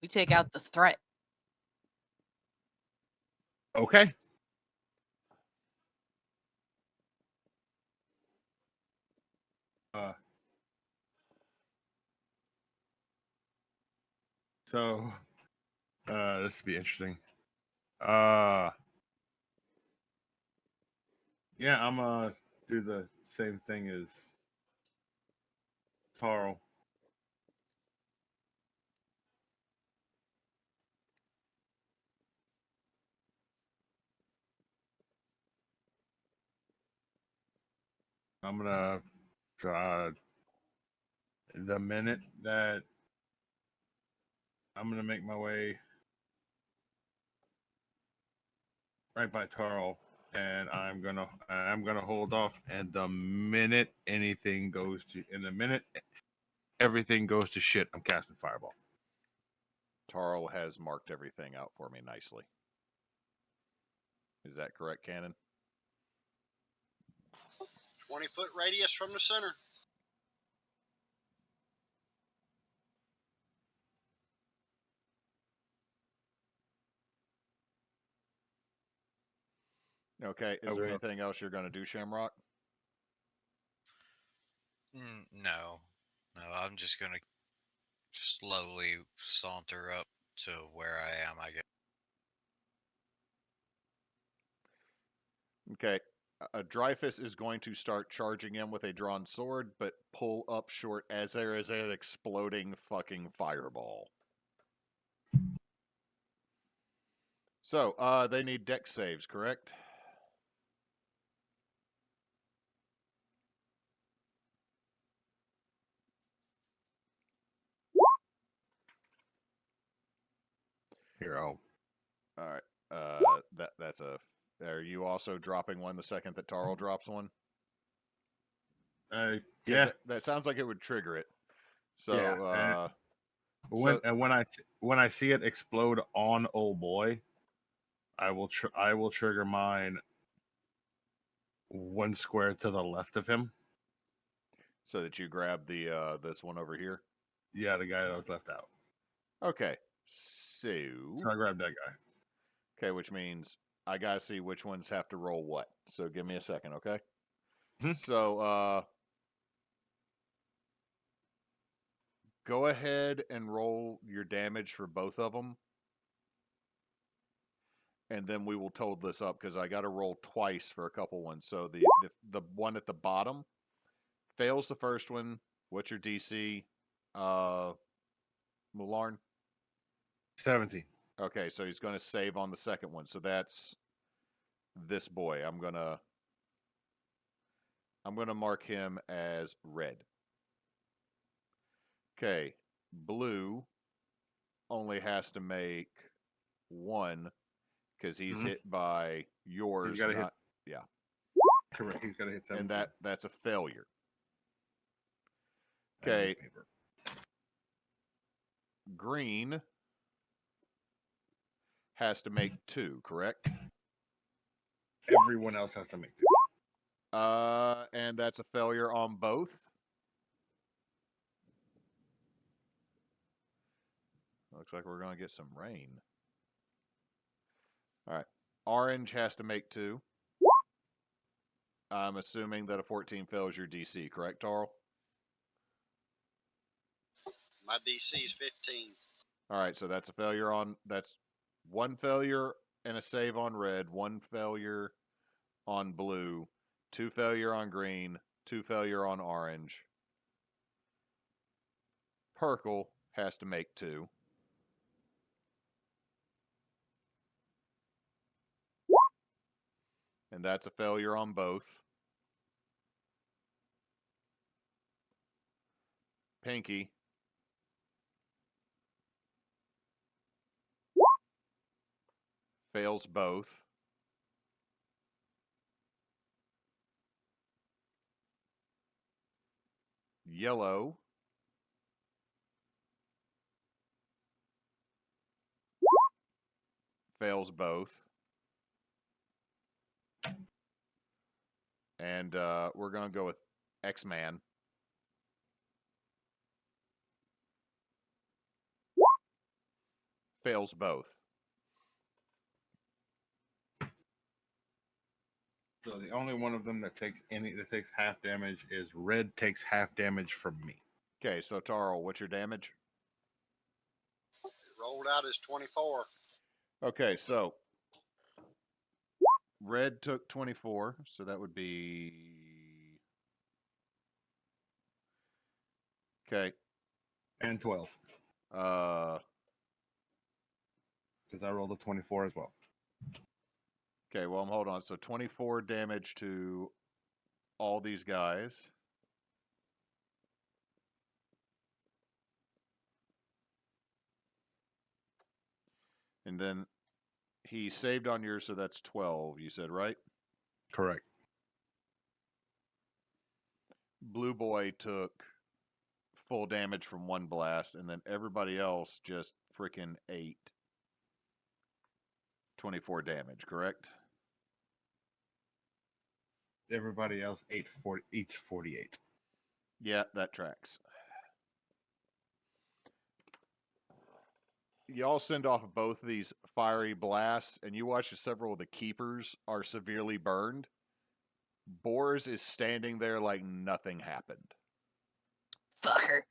We take out the threat. Okay. So this will be interesting. Yeah, I'm do the same thing as Tarl. I'm gonna try the minute that I'm gonna make my way right by Tarl, and I'm gonna hold off. And the minute anything goes to, in the minute everything goes to shit, I'm casting Fireball. Tarl has marked everything out for me nicely. Is that correct, Cannon? 20-foot radius from the center. Okay. I Is there will. anything else you're going to do, Shamrock? No. No, I'm just gonna slowly saunter up to where I am, I guess. Okay. Dreyfus is going to start charging in with a drawn sword, but pull up short as there is an exploding fucking fireball. So, they need dex saves, correct? Here, All right. That's a. Are you also dropping one the second that Tarl drops one? yeah, That sounds like it would trigger it. So, yeah. so When I see it explode on old boy, I will trigger mine one square to the left of him. so that you grab the this one over here. Yeah, the guy that was left out. Okay. So So I grabbed that guy. okay, which means I gotta see which ones have to roll what. So give me a second, okay? Mhm. So go ahead and roll your damage for both of them. And then we will total this up because I got to roll twice for a couple ones. So the one at the bottom fails the first one. What's your DC, Mularn? 17. Okay, so he's going to save on the second one. So that's this boy. I'm gonna mark him as red. Okay, blue only has to make one because he's Mhm. hit by yours, gotta hit- not yeah. Correct. He's got to hit 17. And that's a failure. I need Okay, paper. green has to make 2, correct? Everyone else has to make 2. And that's a failure on both. Looks like we're going to get some rain. All right. Orange has to make 2. I'm assuming that a 14 fails your DC, correct, Tarl? My DC is 15. All right, so that's a failure on. That's one failure and a save on red, one failure on blue, 2 failure on green, 2 failure on orange. Purple has to make 2. And that's a failure on both. Pinky fails both. Yellow fails both. And we're going to go with X-Man. Fails both. So the only one of them that takes half damage is red takes half damage from me. Okay, so Tarl, what's your damage? It rolled out as 24. Okay, so Red took 24, so that would be... Okay. And 12. Uh, Because I rolled a 24 as well. okay, well, hold on. So 24 damage to all these guys. And then he saved on yours, so that's 12, you said, right? Correct. Blue Boy took full damage from one blast, and then everybody else just freaking ate 24 damage, correct? Everybody else eats 48. Yeah, that tracks. Y'all send off both of these fiery blasts, and you watch as several of the keepers are severely burned. Boars is standing there like nothing happened. Fucker.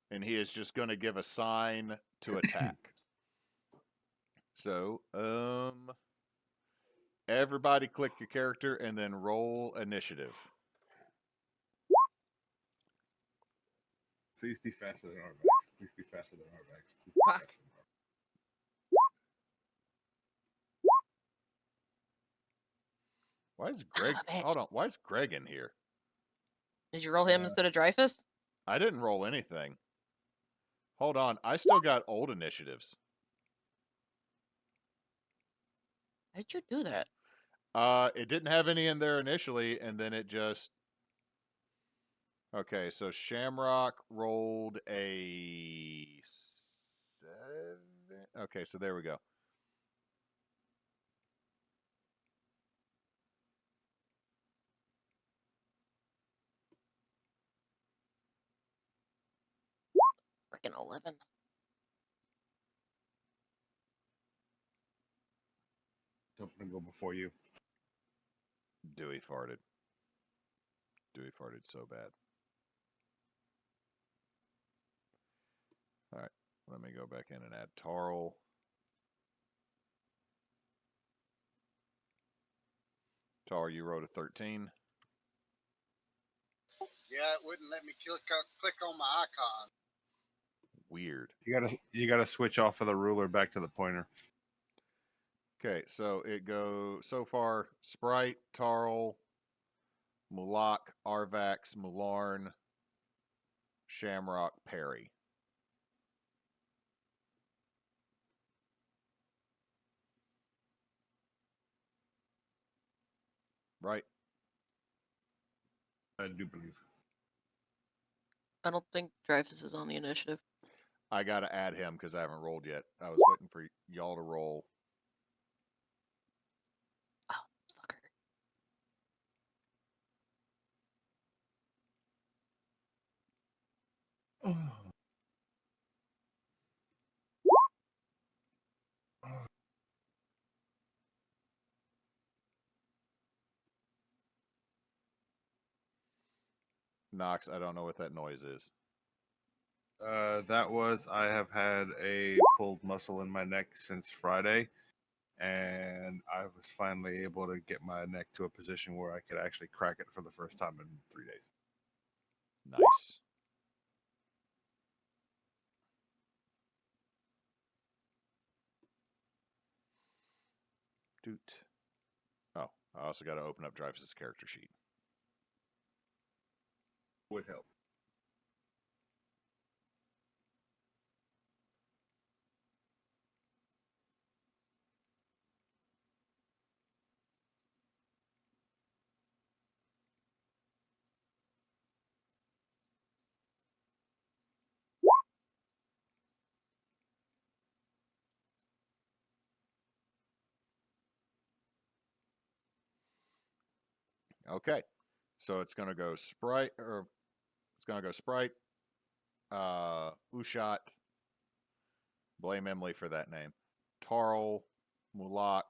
And he is just going to give a sign to attack. So, everybody click your character and then roll initiative. Please be faster than Arvax. Please be faster than Arvax. Please be Fuck. faster than Arvax. Why is Greg? Stop it. Hold on. Why is Greg in here? Did you roll him instead of Dreyfus? I didn't roll anything. Hold on. I still got old initiatives. How'd you do that? It didn't have any in there initially, and then it just... Okay, so Shamrock rolled a 7. Okay, so there we go. Freaking 11. Don't want to go before you. Dewey farted. Dewey farted so bad. All right, let me go back in and add Tarl. Tarl, you wrote a 13. Yeah, it wouldn't let me click on my icon. Weird. You gotta switch off of the ruler back to the pointer. Okay, so it goes so far: Sprite, Tarl, Mulak, Arvax, Mularn, Shamrock, Perry. Right? I do believe. I don't think Dreyfus is on the initiative. I got to add him because I haven't rolled yet. I was waiting for y'all to roll. Oh, fucker. Knox, I don't know what that noise is. I have had a pulled muscle in my neck since Friday, and I was finally able to get my neck to a position where I could actually crack it for the first time in 3 days. Nice. Doot. Oh, I also got to open up Dreyfus' character sheet. Would help. Okay, so it's gonna go Sprite, Ushat. Blame Emily for that name. Tarl, Mulak,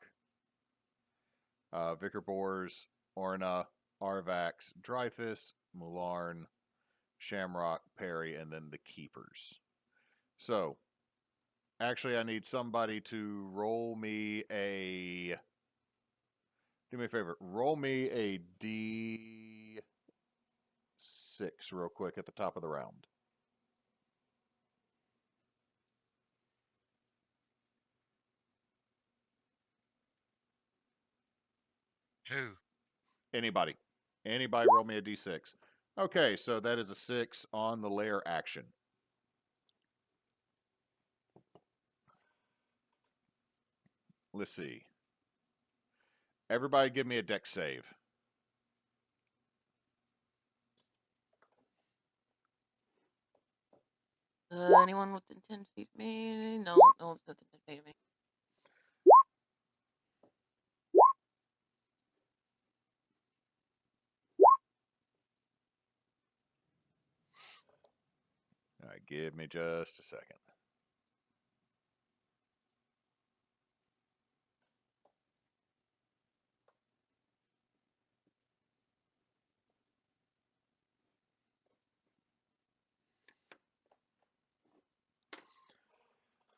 Vicar Bors, Orna, Arvax, Dreyfus, Mularn, Shamrock, Perry, and then the keepers. So, actually, I need somebody to roll me a. Do me a favor. Roll me a D6 real quick at the top of the round. Who? Anybody. Anybody roll me a D6. Okay, so that is a 6 on the lair action. Let's see. Everybody give me a dex save. Anyone within 10 feet of me? No, no one's within 10 feet of me. All right, give me just a second.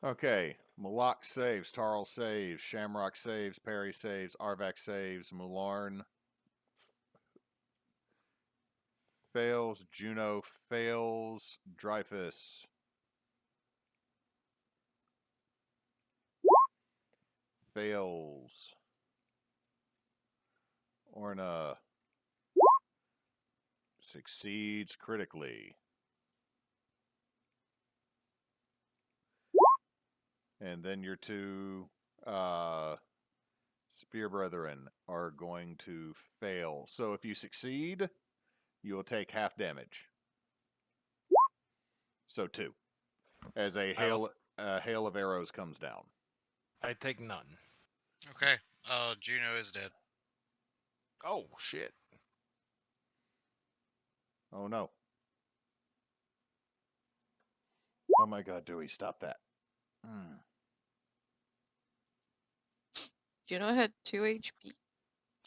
Okay, Malak saves, Tarl saves, Shamrock saves, Perry saves, Arvax saves, Mularn fails, Juno fails, Dreyfus fails, Orna succeeds critically. And then your two Spear Brethren are going to fail. So if you succeed, you will take half damage. So 2. As a hail of arrows comes down. I take none. Okay. Juno is dead. Oh shit. Oh no. Oh my god, Dewey, stop that. Juno had 2 HP.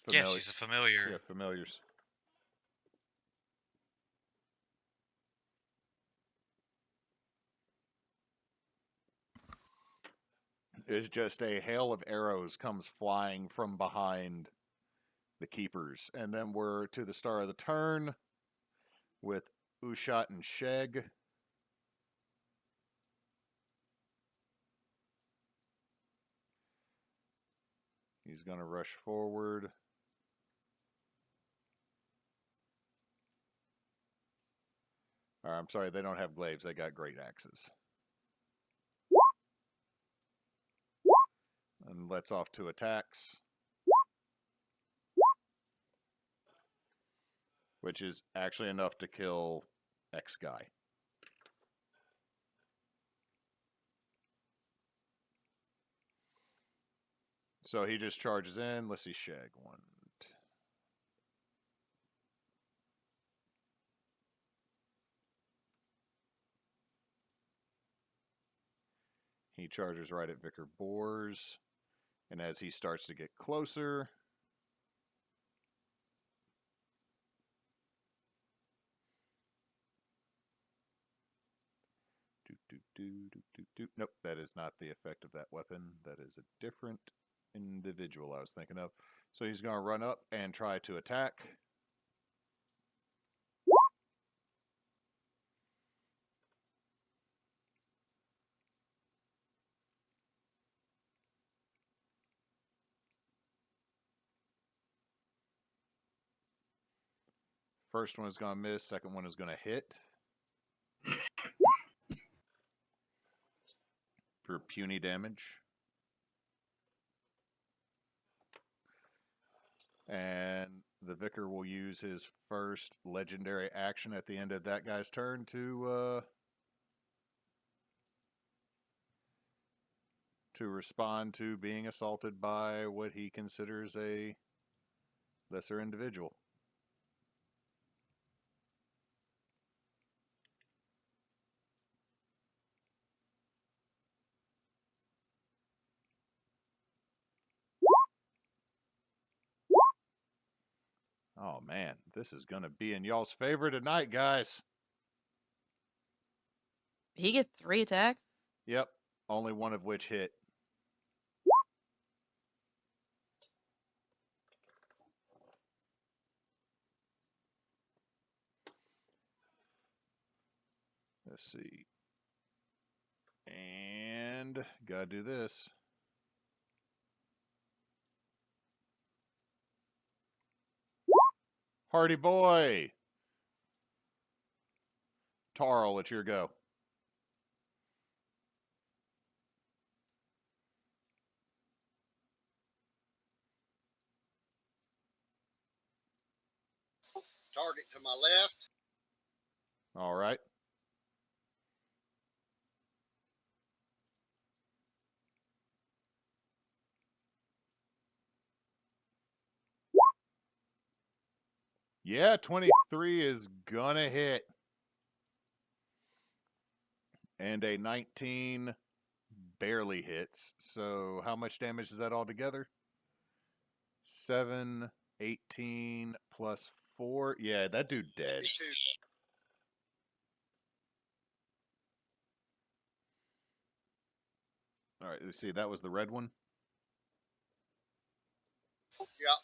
Yeah, she's a familiar. Yeah, familiars. It's just a hail of arrows comes flying from behind the keepers. And then we're to the start of the turn with Ushat and Sheg. He's going to rush forward. I'm sorry, they don't have glaives. They got great axes. And lets off 2 attacks. Which is actually enough to kill X guy. So he just charges in. Let's see, Shag. 1. He charges right at Vicar Boars. And as he starts to get closer, nope, that is not the effect of that weapon. That is a different individual I was thinking of. So he's going to run up and try to attack. First one is going to miss. Second one is going to hit. For puny damage. And the Vicar will use his first legendary action at the end of that guy's turn to respond to being assaulted by what he considers a lesser individual. Oh man, this is going to be in y'all's favor tonight, guys. He gets 3 attacks. Yep. Only one of which hit. Let's see. And gotta do this. Hardy boy! Tarl, it's your go. Target to my left. All right. Yeah, 23 is gonna hit. And a 19 barely hits. So how much damage is that altogether? 7, 18 plus 4. Yeah, that dude dead. 22. All right, let's see. That was the red one. Yep.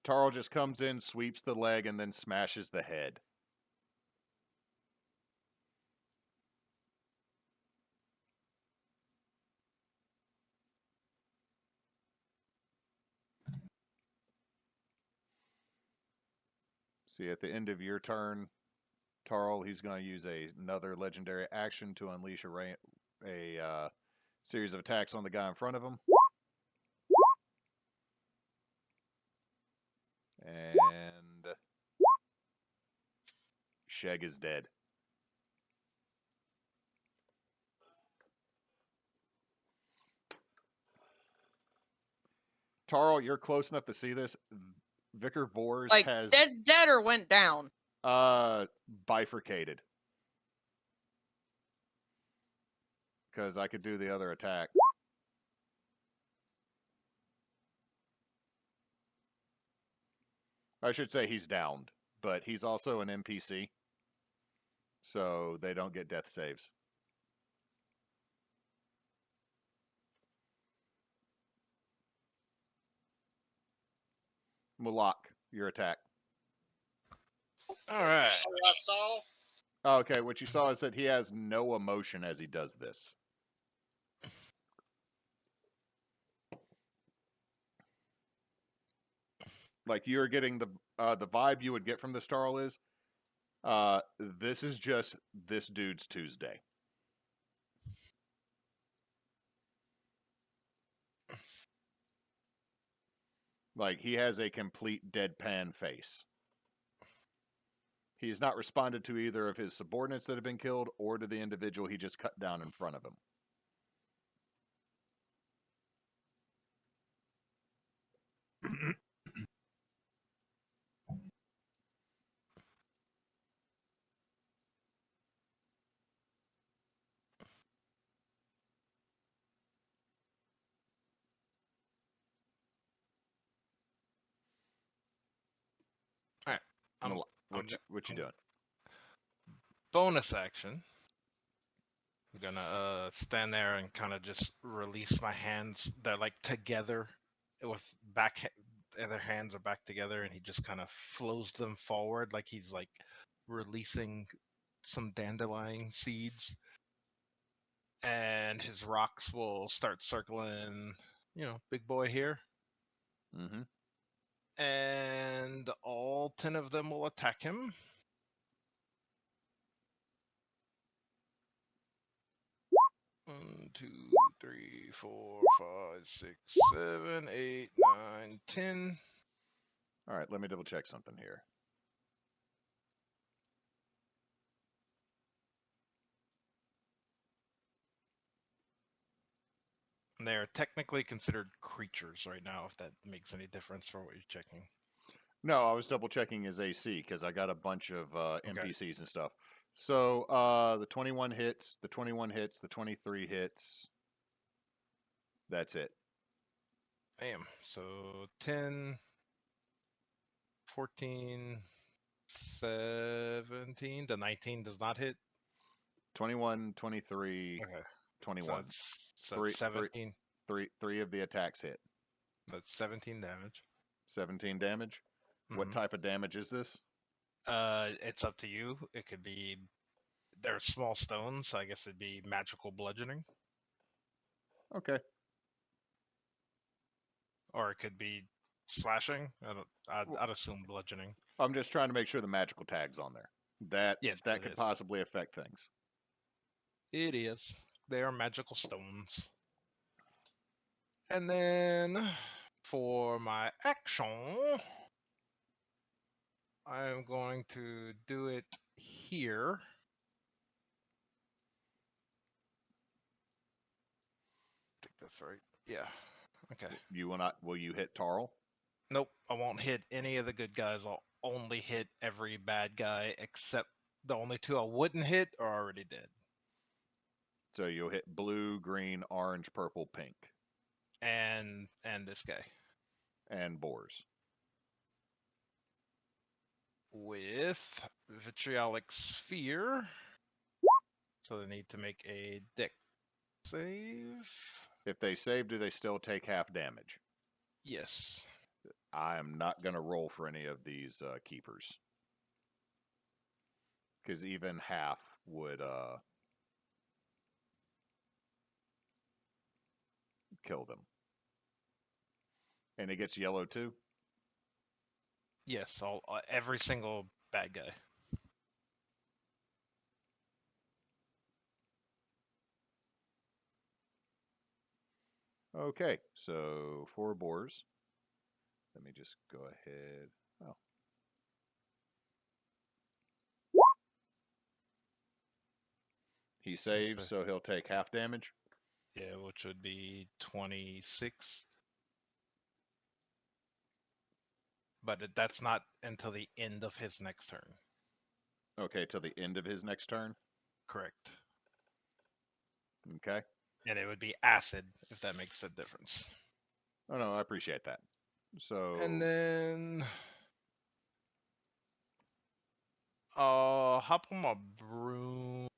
Tarl just comes in, sweeps the leg, and then smashes the head. See, at the end of your turn, Tarl, he's going to use another legendary action to unleash a series of attacks on the guy in front of him. And Sheg is dead. Tarl, you're close enough to see this. Vicar Bors Like, has dead or went down. Bifurcated. Because I could do the other attack. I should say he's downed, but he's also an NPC. So they don't get death saves. Mulak, your attack. All right. So I saw. Okay, what you saw is that he has no emotion as he does this. Like you're getting the vibe you would get from this Tarl is, this is just this dude's Tuesday. Like he has a complete deadpan face. He's not responded to either of his subordinates that have been killed or to the individual he just cut down in front of him. All right. What you doing? Bonus action. I'm gonna stand there and kind of just release my hands. They're like together, with their hands are back together, and he just kind of flows them forward like he's like releasing some dandelion seeds. And his rocks will start circling, big boy here. Mm-hmm. And all 10 of them will attack him. One, 2, 3, 4, 5, 6, 7, 8, 9, 10. All right, let me double check something here. And they are technically considered creatures right now, if that makes any difference for what you're checking. No, I was double checking his AC because I got a bunch of NPCs and stuff. So the 21 hits, the 21 hits, the 23 hits. That's it. Bam. So 10, 14, 17. The 19 does not hit. 21, 23, Okay. 21. So Three- it's 17. Three of the attacks hit. That's 17 damage. 17 damage. What Mhm. type of damage is this? It's up to you. It could be. They're small stones, so I guess it'd be magical bludgeoning, Okay. or it could be slashing. I'd assume bludgeoning. I'm just trying to make sure the magical tag's on there. That Yes, that it could is. possibly affect things. It is. They are magical stones. And then for my action, I'm going to do it here. I think that's right. Yeah. Okay. You will not. Will you hit Tarl? Nope. I won't hit any of the good guys. I'll only hit every bad guy except the only two I wouldn't hit are already dead. So you'll hit blue, green, orange, purple, pink, And this guy and boars. with vitriolic sphere. So they need to make a dex save. If they save, do they still take half damage? Yes. I'm not going to roll for any of these keepers. Because even half would kill them. And it gets yellow too? Yes, all every single bad guy. Okay, so 4 boars. Let me just go ahead. Oh. He saves, so he'll take half damage. Yeah, which would be 26. But that's not until the end of his next turn. Okay, till the end of his next turn. Correct. Okay. And it would be acid, if that makes a difference. Oh no, I appreciate that. So And then I'll hop on my broom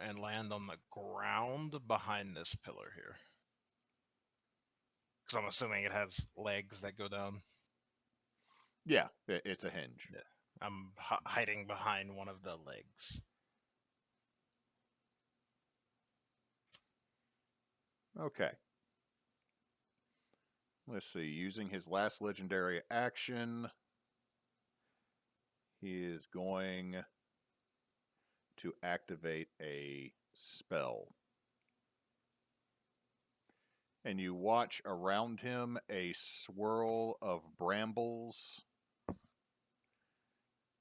and land on the ground behind this pillar here. Because I'm assuming it has legs that go down. yeah, it's a hinge. Yeah. I'm hiding behind one of the legs. Okay. Let's see. Using his last legendary action, he is going to activate a spell. And you watch around him a swirl of brambles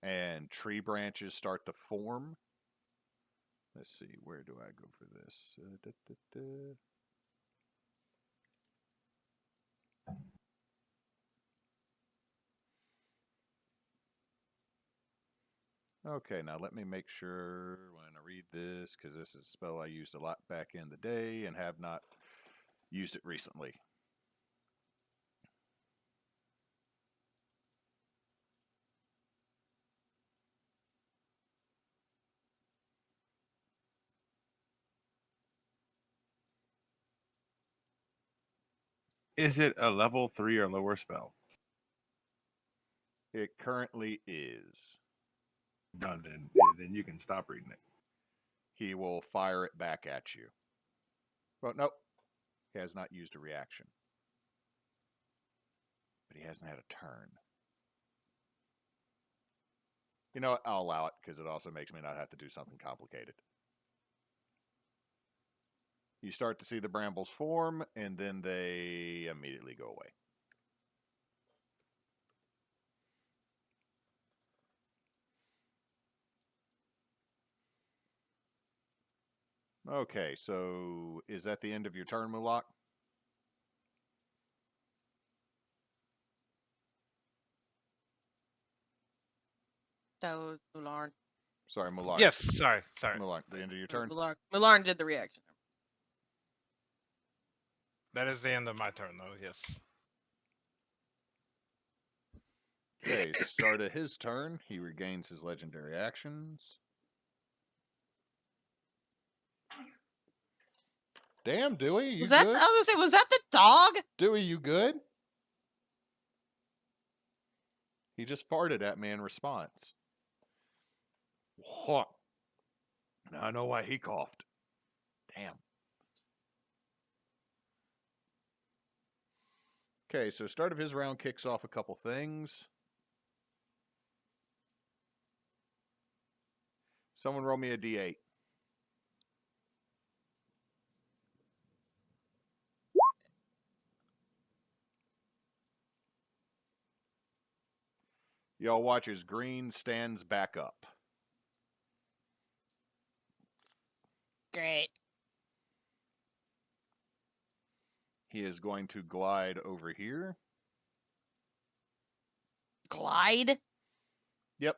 and tree branches start to form. Let's see, where do I go for this? Okay, now let me make sure when I read this, because this is a spell I used a lot back in the day and have not used it recently. Is it a level 3 or lower spell? It currently is. Done. Then you can stop reading it. He will fire it back at you. Well, nope. He has not used a reaction. But he hasn't had a turn. You know what? I'll allow it, because it also makes me not have to do something complicated. You start to see the brambles form, and then they immediately go away. Okay, so is that the end of your turn, Mulak? That was Mularn. Sorry, Mulak. Yes, sorry. Mulak, the end of your turn? Mularn did the reaction. That is the end of my turn, though, yes. Okay, start of his turn. He regains his legendary actions. Damn, Dewey, you Was that? good? I was gonna say, was that the dog? Dewey, you good? He just farted at me in response. What? Now I know why he coughed. Damn. Okay, so start of his round kicks off a couple things. Someone roll me a d8. Y'all watch as Green stands back up. Great. He is going to glide over here. Glide. Yep.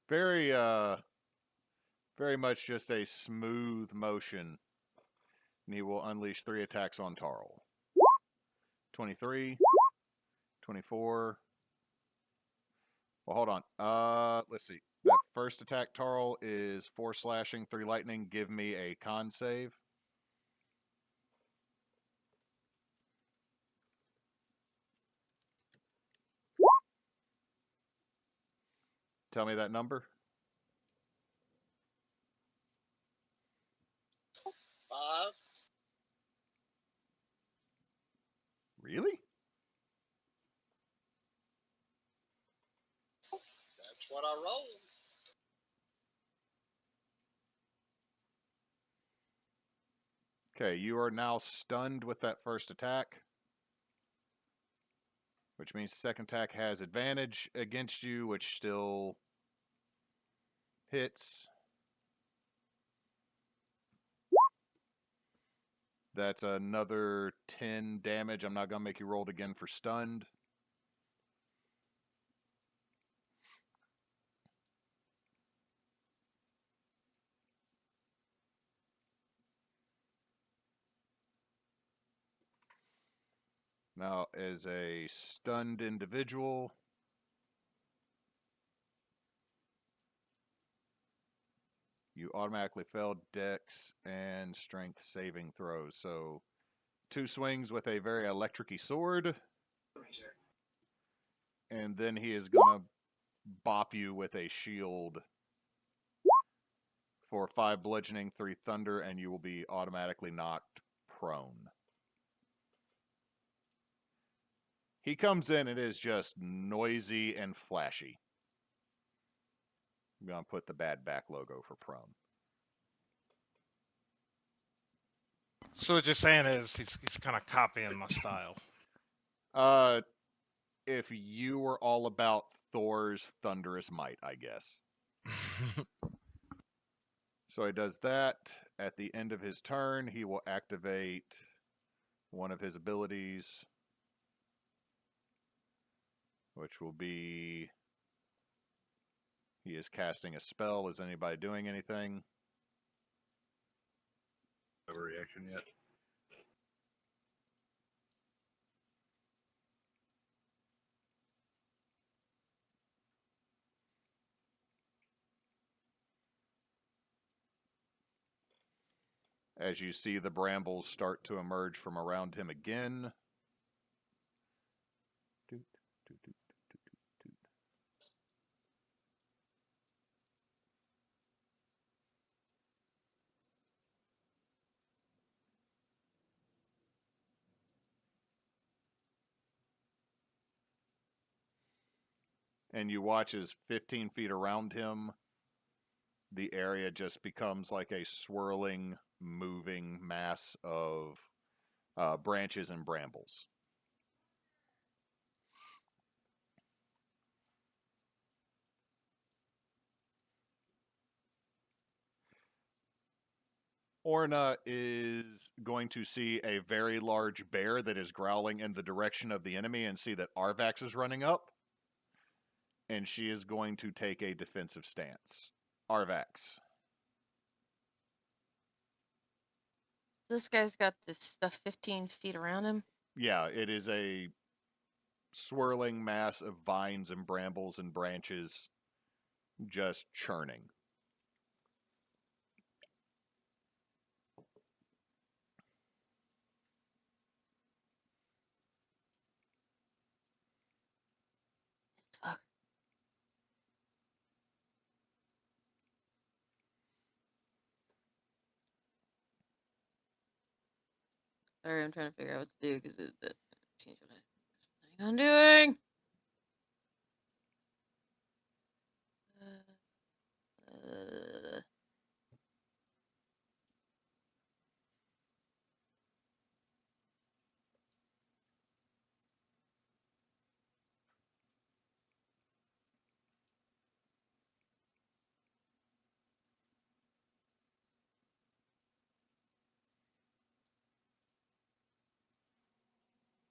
Very much just a smooth motion. And he will unleash 3 attacks on Tarl. 23, 24. Well, hold on. Let's see. That first attack, Tarl, is 4 slashing, 3 lightning. Give me a con save. Tell me that number. 5. Really? That's what I rolled. Okay, you are now stunned with that first attack, which means the second attack has advantage against you, which still hits. That's another 10 damage. I'm not going to make you roll it again for stunned. Now, as a stunned individual, you automatically fail Dex and Strength saving throws. So, 2 swings with a very electric-y sword. And then he is going to bop you with a shield for 5 bludgeoning, 3 thunder, and you will be automatically knocked prone. He comes in, it is just noisy and flashy. I'm going to put the bad back logo for prone. So what you're saying is he's kind of copying my style. If you were all about Thor's thunderous might, I guess. So he does that. At the end of his turn, he will activate one of his abilities, which will be... He is casting a spell. Is anybody doing anything? No reaction yet. As you see the brambles start to emerge from around him again. Doot, doot, doot, doot, doot, doot. And you watch as 15 feet around him, the area just becomes like a swirling, moving mass of branches and brambles. Orna is going to see a very large bear that is growling in the direction of the enemy and see that Arvax is running up. And she is going to take a defensive stance. Arvax. This guy's got this stuff 15 feet around him. Yeah, it is a swirling mass of vines and brambles and branches just churning. Fuck. Sorry, I'm trying to figure out what to do because it change what I'm doing.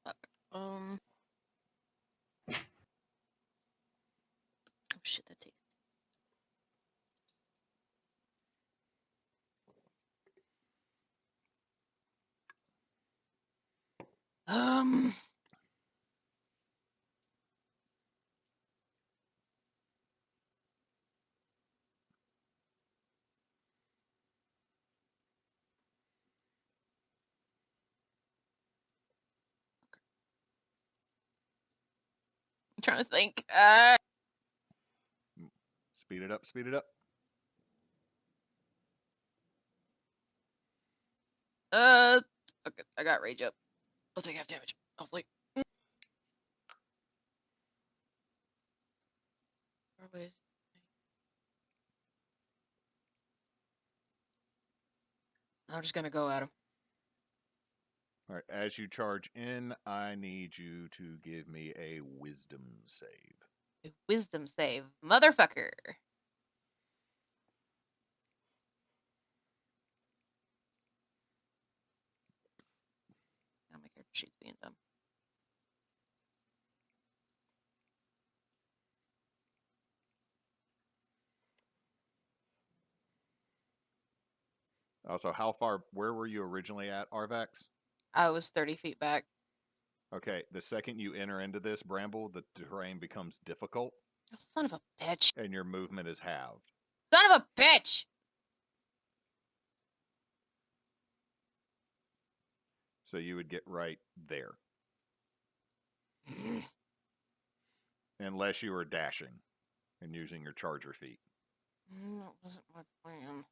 Fuck. Oh shit, that takes. I'm trying to think. Speed it up, speed it up. Fuck it, I got rage up. I'll take half damage. Hopefully. I'm just gonna go at him. All right, as you charge in, I need you to give me a wisdom save. A wisdom save, motherfucker. Now my character sheet's being dumb. Also, where were you originally at, Arvax? I was 30 feet back. Okay, the second you enter into this bramble, the terrain becomes difficult, Oh, son of a bitch. and your movement is halved. Son of a bitch! So you would get right there. Unless you were dashing and using your charger feet. That wasn't my plan.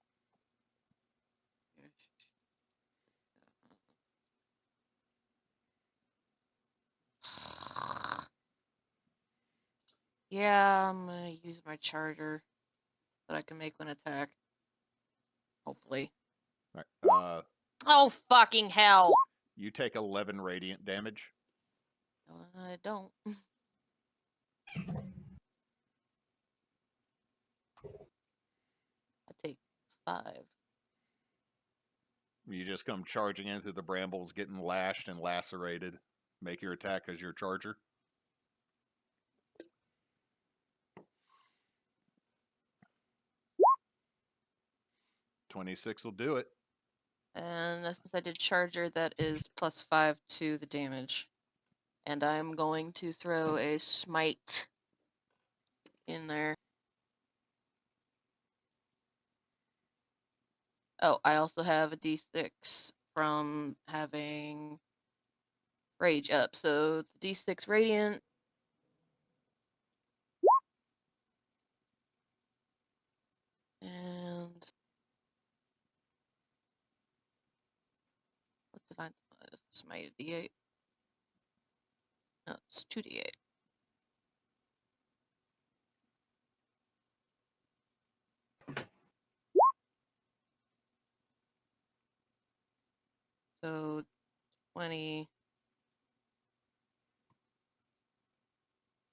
Yeah, I'm gonna use my charger that I can make one attack. Hopefully. All right, Oh, fucking hell! you take 11 radiant damage. No, I don't. I take 5. You just come charging in through the brambles, getting lashed and lacerated. Make your attack as your charger. .26 will do it. And since I did charger, that is +5 to the damage. And I'm going to throw a smite in there. Oh, I also have a d6 from having rage up. So it's d6 radiant. And let's define smite d8. No, it's 2d8. So 20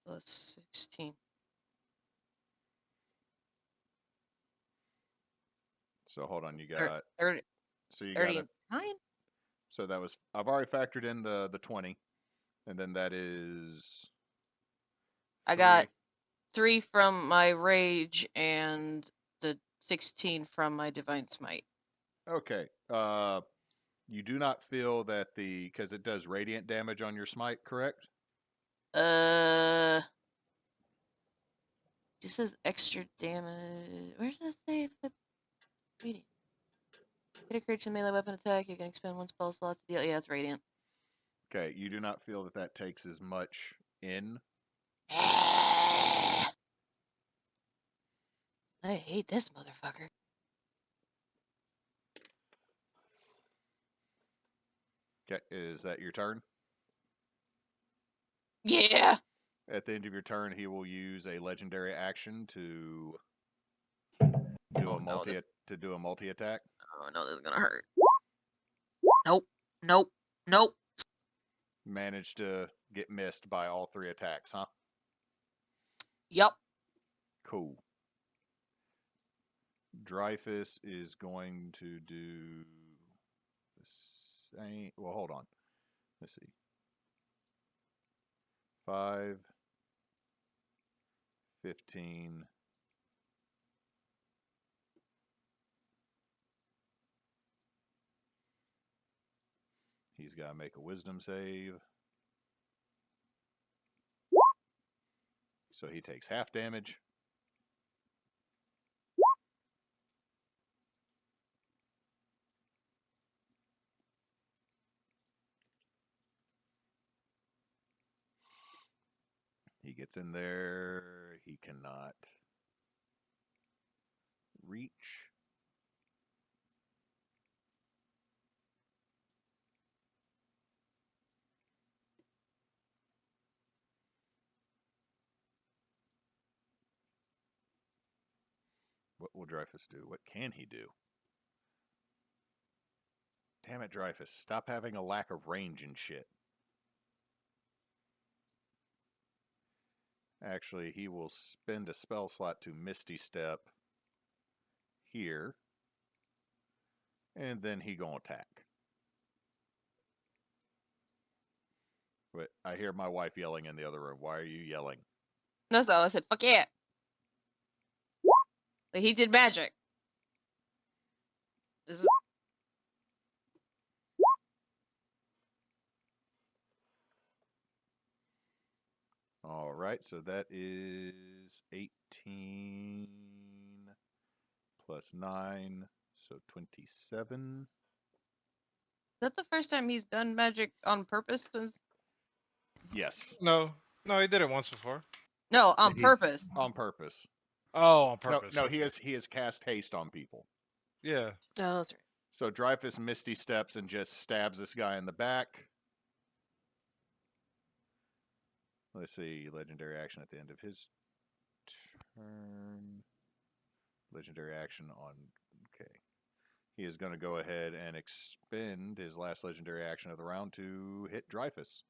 plus 16. So hold on, you got 30, so you got 39? so that was I've already factored in the 20, and then that is I got 3 from my rage and the 16 from my divine smite. Okay. You do not feel that because it does radiant damage on your smite, correct? Just says extra damage. Where does it say if it's reading? Hit a creature melee weapon attack. You can expend 1 spell slot to deal. Yeah, it's radiant. Okay, you do not feel that takes as much in. I hate this motherfucker. Okay, is that your turn? Yeah. At the end of your turn, he will use a legendary action to do Oh, a multi attack. Oh no, this is gonna hurt. Nope. Nope. Nope. Managed to get missed by all 3 attacks, huh? Yup. Cool. Dreyfus is going to do the same. Well, hold on. Let's see. 5, 15. He's got to make a wisdom save. So he takes half damage. He gets in there. He cannot reach. What will Dreyfus do? What can he do? Damn it, Dreyfus. Stop having a lack of range and shit. Actually, he will spend a spell slot to Misty Step here. And then he gonna attack. But I hear my wife yelling in the other room. Why are you yelling? That's all I said. Fuck yeah. Like he did magic. This is All right, so that is 18 plus 9, so 27. that the first time he's done magic on purpose since? Yes, No, he did it once before. No, on He- purpose. on purpose. Oh, on purpose. No, okay. he has cast haste on people. Yeah. Oh, that's right. So Dreyfus Misty steps and just stabs this guy in the back. Let's see, legendary action at the end of his turn. Legendary action on, okay. He is going to go ahead and expend his last legendary action of the round to hit Dreyfus.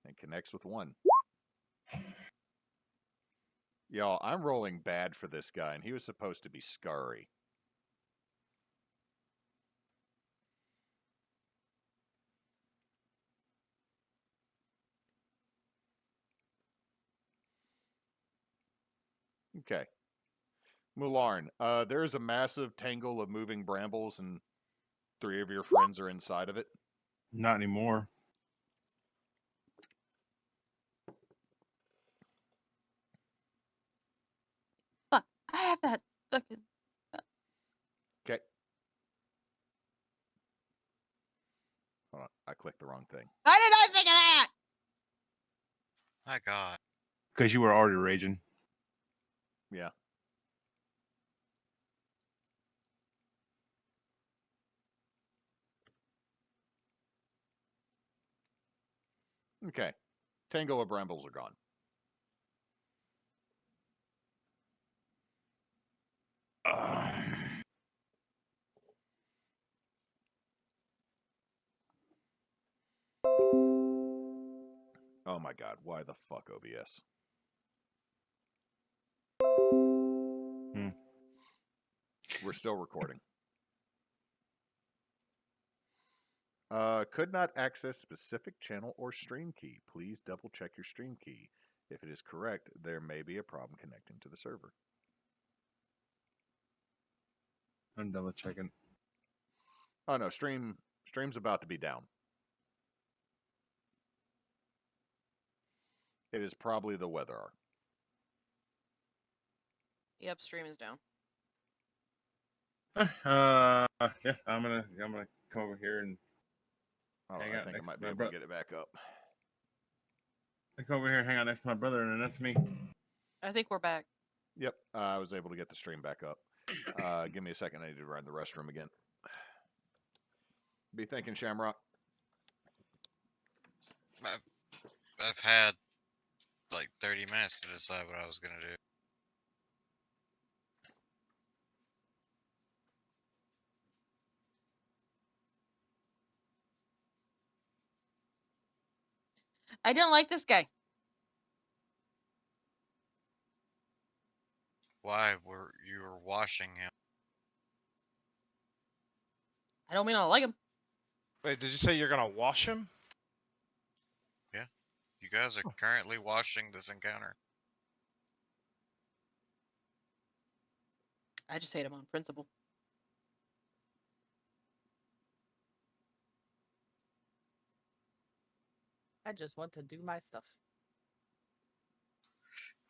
And connects with 1. Y'all, I'm rolling bad for this guy, and he was supposed to be scary. Okay. Mularn, there is a massive tangle of moving brambles, and 3 of your friends are inside of it. Not anymore. Fuck. I have that fucking. Okay. Hold on, I clicked the wrong thing. Why did I think of that? My God. Because you were already raging. Yeah. Okay. Tangle of brambles are gone. Oh my god, why the fuck OBS? We're still recording. Could not access specific channel or stream key. Please double check your stream key. If it is correct, there may be a problem connecting to the server. I'm double checking. Oh no, stream's about to be down. It is probably the weather arc. The upstream is down. Yeah, I'm gonna come over here and Oh, hang I out think I next might to be my able brother. to get it back up. I come over here and hang out next to my brother, and then that's me. I think we're back. Yep, I was able to get the stream back up. Give me a second. I need to run the restroom again. Be thinking, Shamrock. I've had like 30 minutes to decide what I was gonna do. I didn't like this guy. Why were you were washing him? I don't mean I don't like him. Wait, did you say you're gonna wash him? You guys are currently washing this encounter. I just hate him on principle. I just want to do my stuff.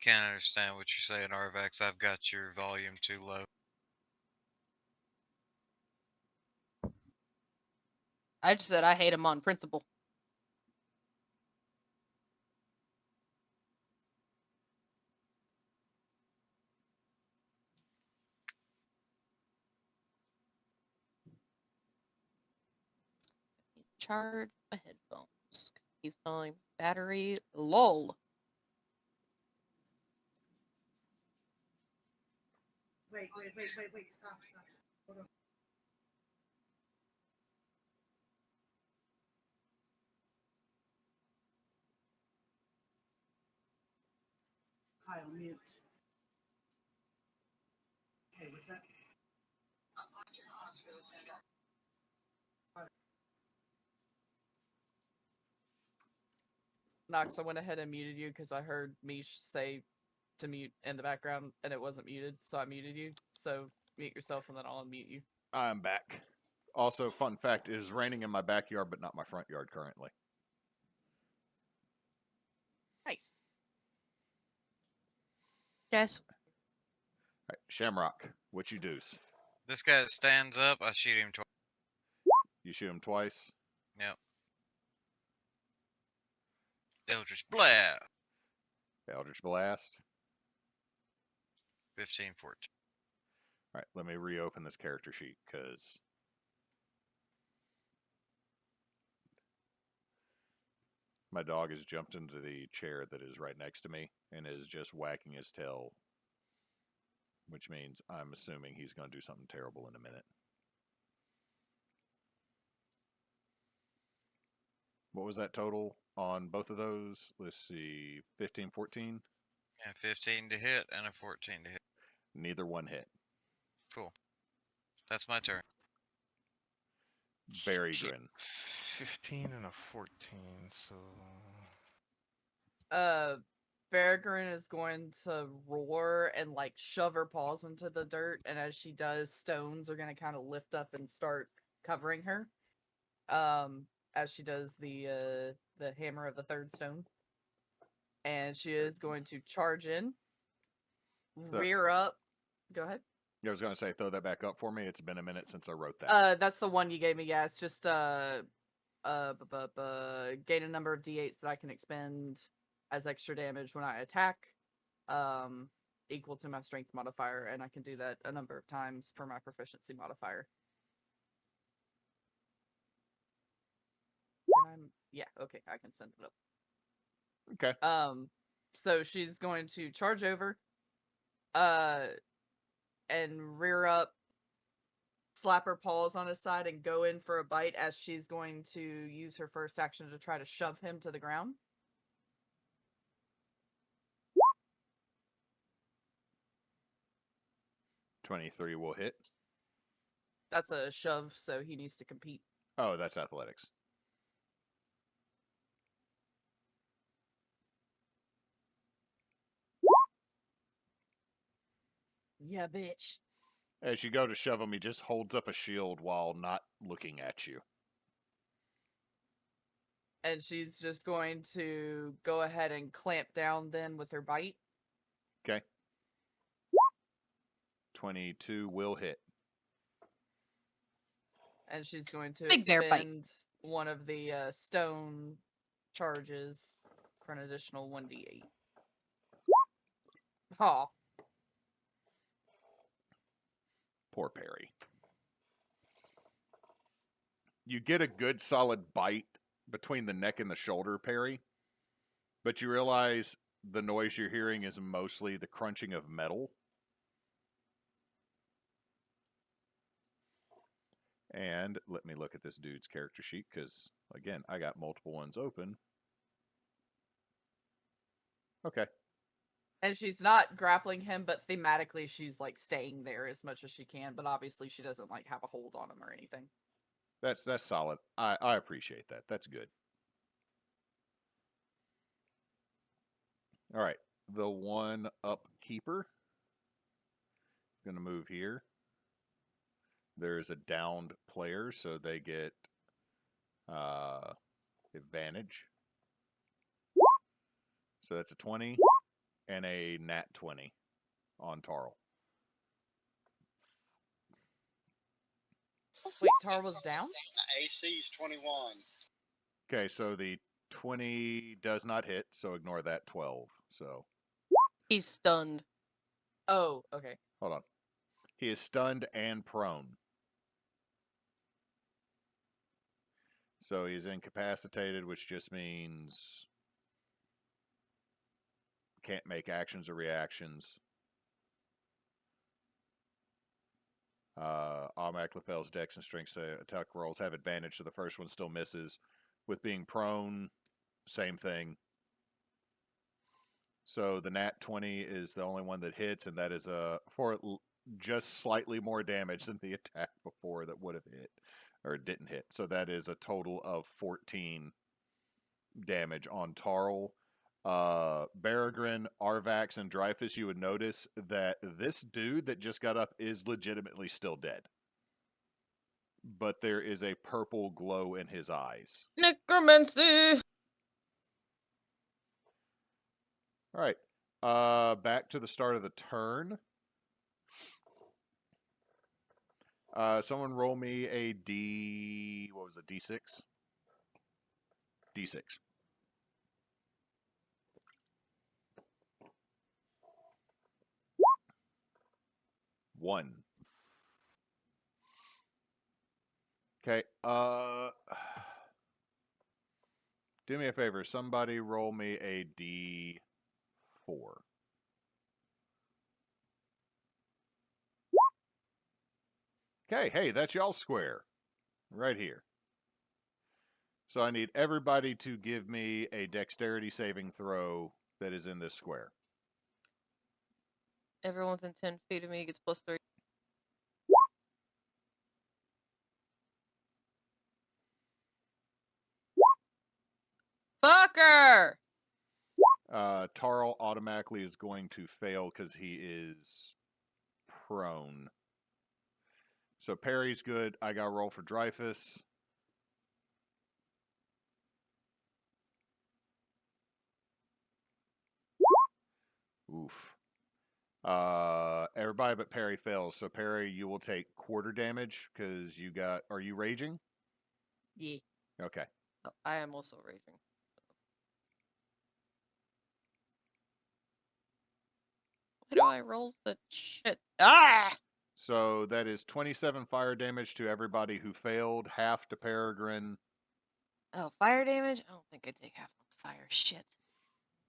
Can't understand what you're saying, Arvax. I've got your volume too low. I just said I hate him on principle. Charge my headphones. He's telling battery lull. Wait, stop. Hold on. Kyle, mute. Okay, what's that? Nox, I went ahead and muted you because I heard Mish say to mute in the background and it wasn't muted, so I muted you. So mute yourself and then I'll unmute you. I'm back. Also, fun fact, it is raining in my backyard, but not my front yard currently. Nice. Yes. All right, Shamrock, what you do's? This guy stands up, I shoot him twice. You shoot him twice. Yep. Eldritch Blast. Eldritch Blast. 15, 14. All right, let me reopen this character sheet because my dog has jumped into the chair that is right next to me and is just wagging his tail, which means I'm assuming he's going to do something terrible in a minute. What was that total on both of those? Let's see, 15, 14? Yeah, 15 to hit and a 14 to hit. Neither one hit. Cool. That's my turn. Peregrine. 15 and a 14, so... Peregrine is going to roar and like shove her paws into the dirt, and as she does, stones are gonna kind of lift up and start covering her. As she does the hammer of the third stone, and she is going to charge in, rear up. Go ahead. I was going to say, throw that back up for me. It's been a minute since I wrote that. That's the one you gave me. Yeah, it's just gain a number of d8s that I can expend as extra damage when I attack, equal to my strength modifier, and I can do that a number of times for my proficiency modifier. Yeah, okay, I can send it up. Okay. So she's going to charge over, and rear up, slap her paws on his side, and go in for a bite as she's going to use her first action to try to shove him to the ground. $23 will hit. That's a shove, so he needs to compete. Oh, that's athletics. Yeah, bitch. As you go to shove him, he just holds up a shield while not looking at you. And she's just going to go ahead and clamp down then with her bite. Okay. 22 will hit. And she's going to Big bear bite. expend one of the stone charges for an additional 1d8. Aw. Poor Perry. You get a good solid bite between the neck and the shoulder, Perry, but you realize the noise you're hearing is mostly the crunching of metal. And let me look at this dude's character sheet, because, again, I got multiple ones open. Okay. And she's not grappling him, but thematically she's like staying there as much as she can, but obviously she doesn't like have a hold on him or anything. That's solid. I appreciate that. That's good. All right. The one upkeeper. Going to move here. There's a downed player, so they get advantage. So that's a 20 and a nat 20 on Tarl. Wait, Tarl was down? AC's 21. Okay, so the 20 does not hit, so ignore that 12. So He's stunned. Oh, okay. hold on. He is stunned and prone. So he's incapacitated, which just means can't make actions or reactions. Automatically fails dex and strength attack rolls. Have advantage, so the first one still misses. With being prone, same thing. So the nat 20 is the only one that hits, and that is for just slightly more damage than the attack before that would have hit, or didn't hit. So that is a total of 14 damage on Tarl. Peregrine, Arvax, and Dreyfus, you would notice that this dude that just got up is legitimately still dead. But there is a purple glow in his eyes. Necromancy! All right. Back to the start of the turn. Someone roll me a D... What was it? D6? D6. One. Okay. Do me a favor. Somebody roll me a D4. Okay, hey, that's y'all square. Right here. So I need everybody to give me a dexterity saving throw that is in this square. Everyone within 10 feet of me gets +3. Fucker! Tarl automatically is going to fail because he is prone. So Perry's good. I got to roll for Dreyfus. Oof. Everybody but Perry fails. So Perry, you will take quarter damage because you got... Are you raging? Yeah. Okay. Oh, I am also raging. Why do I roll the shit? Ah! So that is 27 fire damage to everybody who failed, half to Peregrine, Oh, fire damage? I don't think I take half on fire. Shit.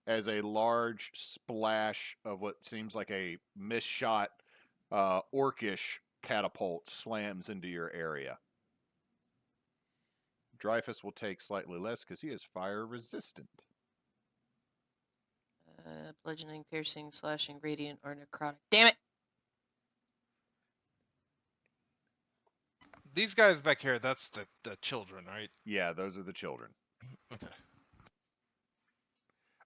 as a large splash of what seems like a misshot orcish catapult slams into your area. Dreyfus will take slightly less because he is fire resistant. Bludgeoning, piercing, slashing, radiant, or necrotic. Damn it! These guys back here, that's the children, right? Yeah, those are the children. Okay.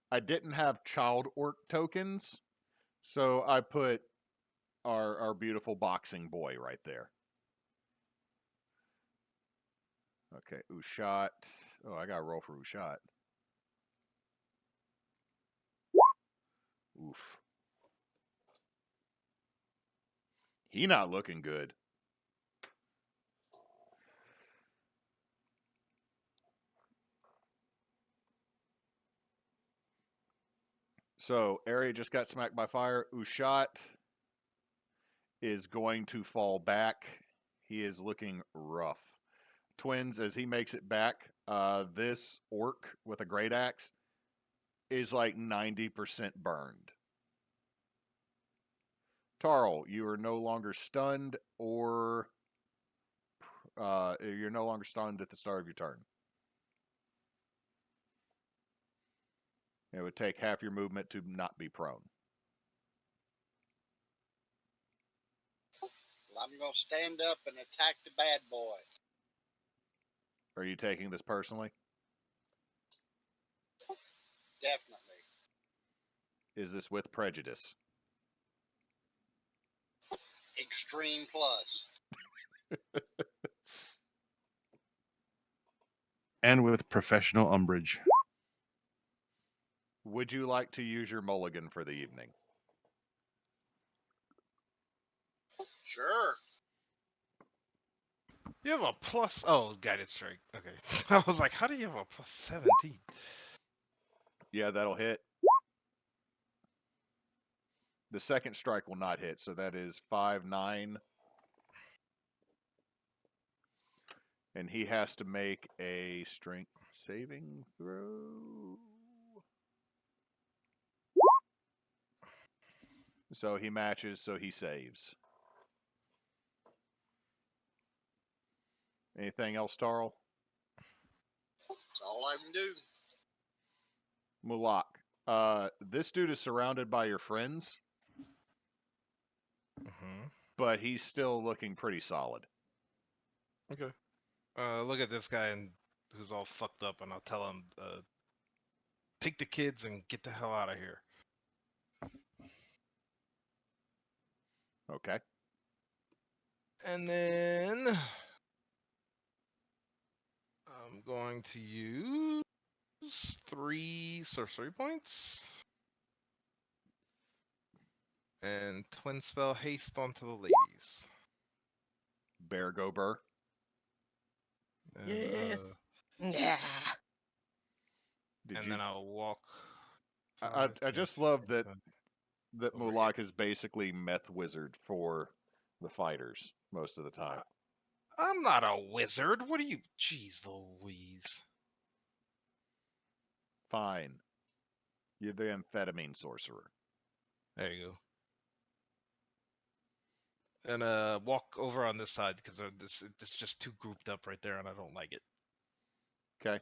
I didn't have child orc tokens, so I put our beautiful boxing boy right there. Okay, Ushat. Oh, I got to roll for Ushat. Oof. He not looking good. So, Area just got smacked by fire. Ushat is going to fall back. He is looking rough. Twins, as he makes it back, this orc with a great axe is like 90% burned. Tarl, you are no longer stunned, or you're no longer stunned at the start of your turn. It would take half your movement to not be prone. Well, I'm going to stand up and attack the bad boy. Are you taking this personally? Definitely. Is this with prejudice? Extreme plus. And with professional umbrage. Would you like to use your mulligan for the evening? Sure. You have a plus. Oh, guided strike. Okay. I was like, how do you have a plus 17? Yeah, that'll hit. The second strike will not hit, so that is 5, 9. And he has to make a strength saving throw. So he matches, so he saves. Anything else, Tarl? That's all I can do. Mulak. This dude is surrounded by your friends, but he's still looking pretty solid. Okay. Look at this guy and who's all fucked up, and I'll tell him, take the kids and get the hell out of here. Okay. And then I'm going to use 3 sorcery points and twin spell haste onto the ladies. Bear go burr. And, Yes. Yeah. Did and you? then I'll walk. I 5, just 10, love that 15, over Mulak is basically meth wizard for the fighters most of the time. I'm not a wizard. What are you? Jeez Louise. Fine. You're the amphetamine sorcerer. There you go. And walk over on this side because this it's just too grouped up right there, and I don't like it. Okay.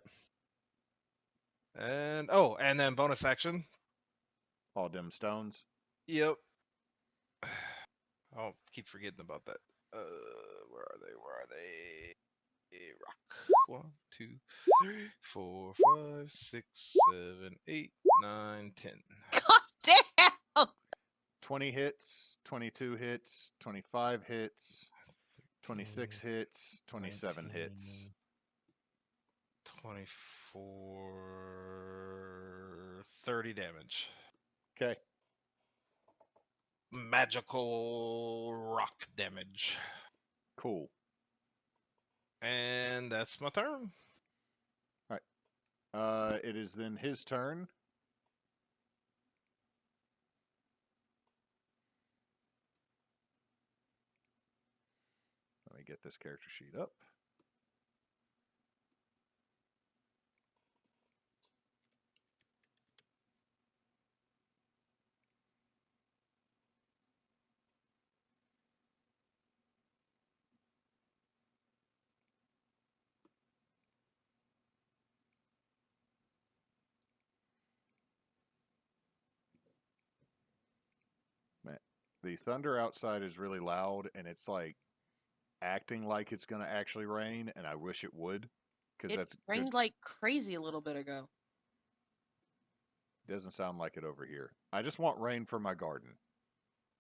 And and then bonus action. All dim stones. Yep. I'll keep forgetting about that. Where are they? Where are they? Rock. 1, 2, 3, 4, 5, 6, 7, 8, 9, 10. God damn! 20 hits, 22 hits, 25 hits, 26 hits, 27 hits. 24, 30 damage. Okay. Magical rock damage. Cool. And that's my turn. It is then his turn. Let me get this character sheet up. Man, the thunder outside is really loud, and it's like acting like it's going to actually rain, and I wish it would, because It that's rained like crazy a little bit ago. doesn't sound like it over here. I just want rain for my garden.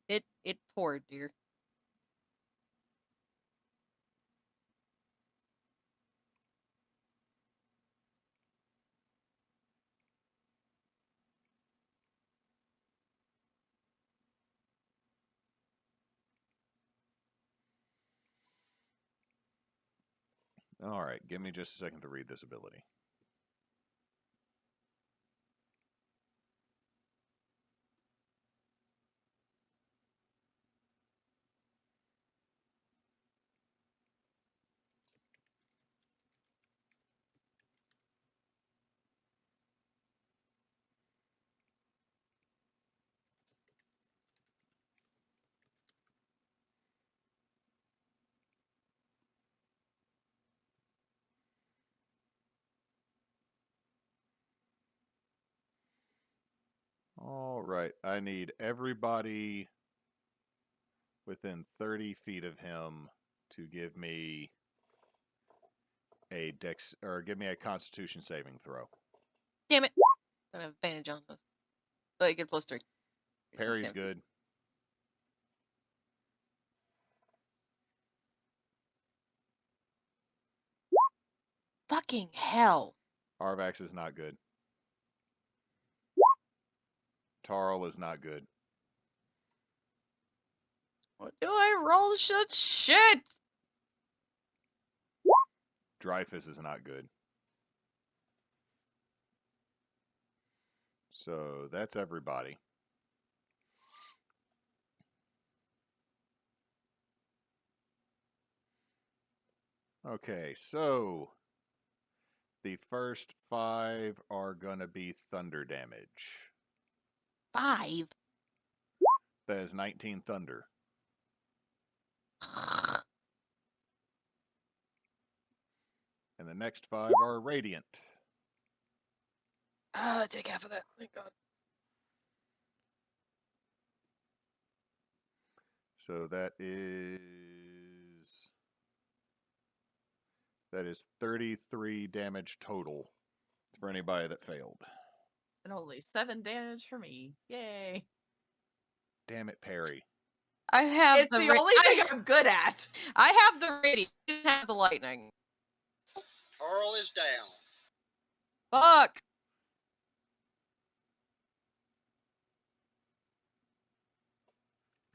It It poured, dear. All right, give me just a second to read this ability. All right, I need everybody within 30 feet of him to give me a give me a Constitution saving throw. Damn it! Don't have advantage on those. But I get +3. Parry's Damn. good. Fucking hell! Arvax is not good. Tarl is not good. What do I roll? Shit! Dreyfus is not good. So that's everybody. Okay, so the first 5 are going to be thunder damage. 5? That is 19 thunder. And the next 5 are radiant. Take half of that. Thank God. So that is 33 damage total for anybody that failed. And only 7 damage for me. Yay. Damn it, Perry. I have It's the only thing I'm good at. I have the radiant. I didn't have the lightning. Tarl is down. Fuck!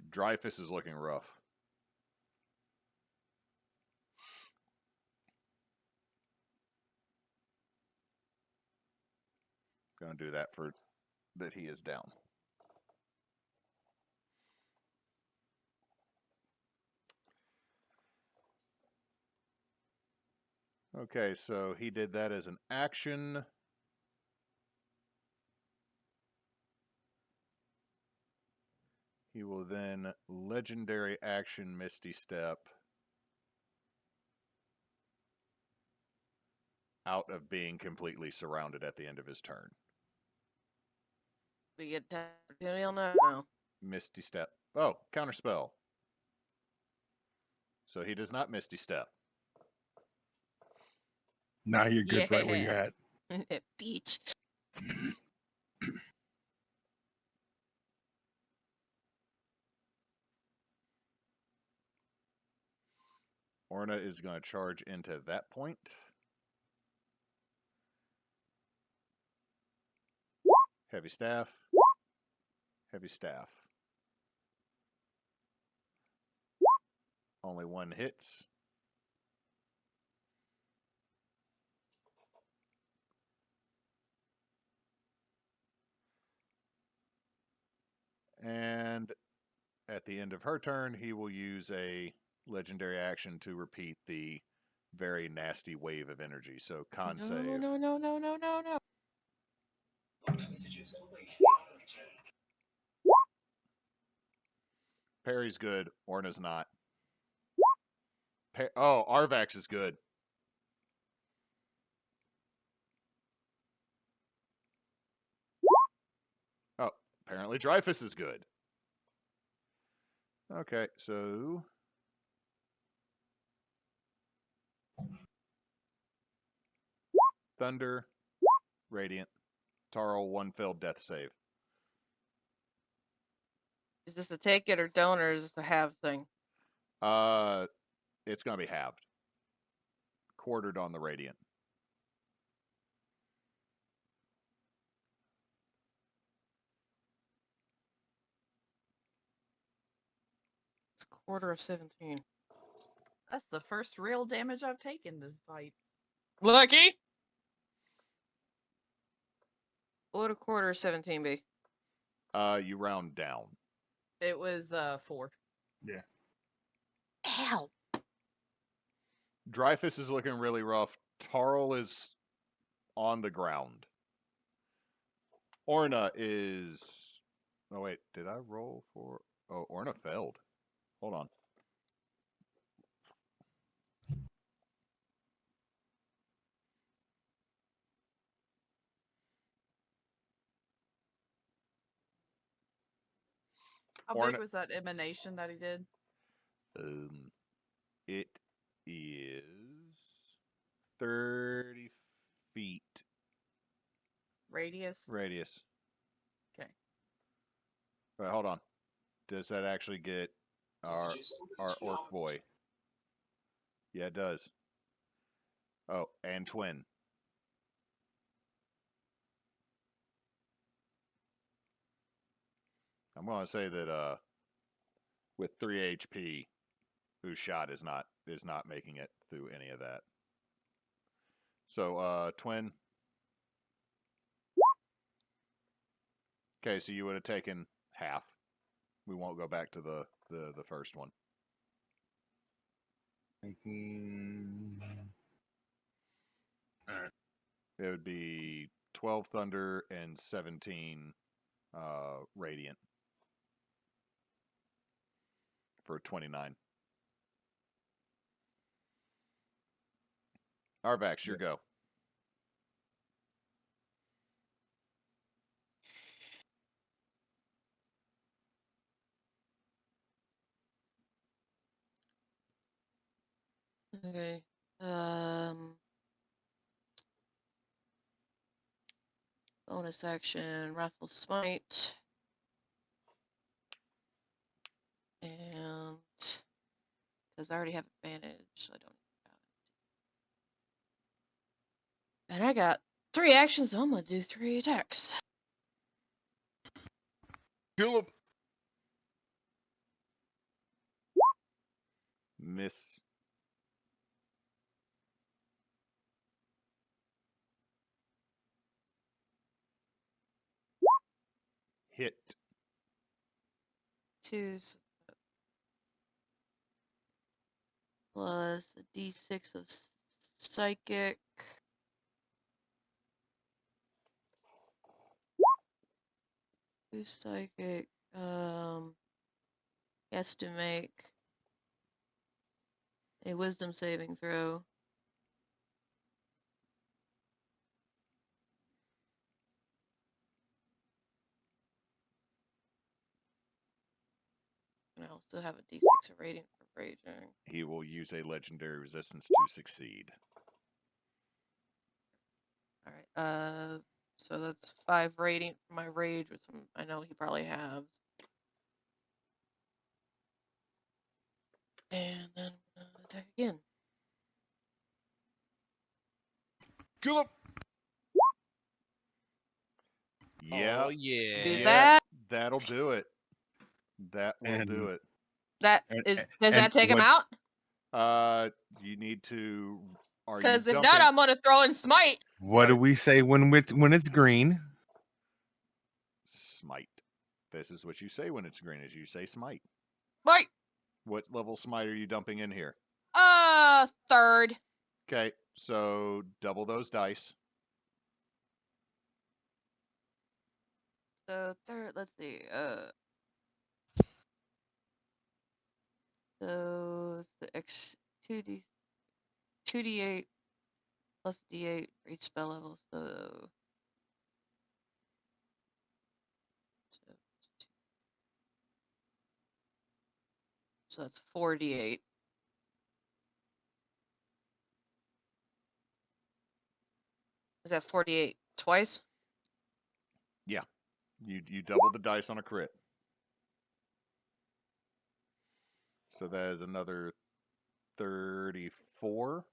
Dreyfus is looking rough. Gonna do that for that he is down. Okay, so he did that as an action. He will then legendary action Misty Step out of being completely surrounded at the end of his turn. We get opportunity on that now. Misty Step. Oh, counterspell. So he does not Misty Step. Now you're good right where you're Yeah. at. Beach. Orna is going to charge into that point. Heavy staff. Heavy staff. Only 1 hits. And at the end of her turn, he will use a legendary action to repeat the very nasty wave of energy. So con save. No. Parry's good. Orna's not. Oh, Arvax is good. Oh, apparently Dreyfus is good. Okay, so Thunder, Radiant, Tarl, 1 failed death save. Is this a take it or don't, or is this a have thing? It's gonna be halved. Quartered on the radiant. It's a quarter of 17. That's the first real damage I've taken this fight. Lucky. What would a quarter of 17 be? You round down. It was 4. Ow. Dreyfus is looking really rough. Tarl is on the ground. Orna is. Oh wait, did I roll for? Oh, Orna failed. Hold on. How Orna- big was that emanation that he did? It is 30 feet Radius? radius. Okay. Wait, hold on. Does that actually get our orc boy? Yeah, it does. Oh, and twin. I'm gonna say that with 3 HP, whose shot is not making it through any of that. So twin. Okay, so you would have taken half. We won't go back to the first one. 19. All right. It would be 12 thunder and 17 radiant for 29. Arvax, your go. Okay. Bonus action, Wrathful Smite. And because I already have advantage, so I don't have it. And I got 3 actions, so I'm gonna do 3 attacks. Kill him. Miss. Hit. 2s plus a d6 of psychic. Two psychic. He has to make a wisdom saving throw. And I also have a d6 of radiant for raging. He will use a legendary resistance to succeed. All right. So that's 5 radiant for my rage, which I know he probably has. And then I'm gonna attack again. Kill him. Yeah. Oh yeah. Do Yeah, that. that'll do it. That will do And- it. That And- is. and- Does and that take him what- out? You need to. Are you Because if dumping? not, I'm gonna throw in smite. What do we say when it's green? Smite. This is what you say when it's green. Is you say smite. Smite. What level smite are you dumping in here? 3rd. Okay, so double those dice. So 3rd. Let's see. So the X 2d8 plus d8 for each spell level. So that's 4d8. Is that 48 twice? You double the dice on a crit. So that is another 34.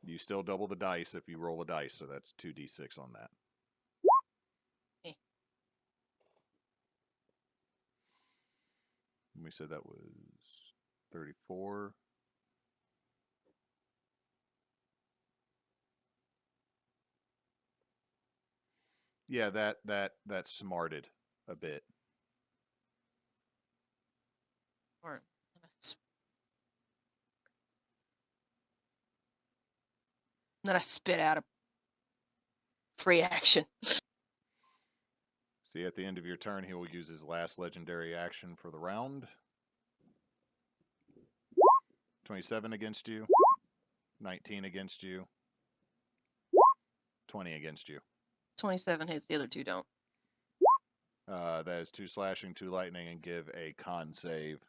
You still double the dice if you roll a dice, so that's 2d6 on that. We said that was 34. Yeah, that smarted a bit. Or then I spit out a free action. See, at the end of your turn, he will use his last legendary action for the round. 27 against you. 19 against you. 20 against you. 27 hits, the other two don't. That is 2 slashing, 2 lightning, and give a con save.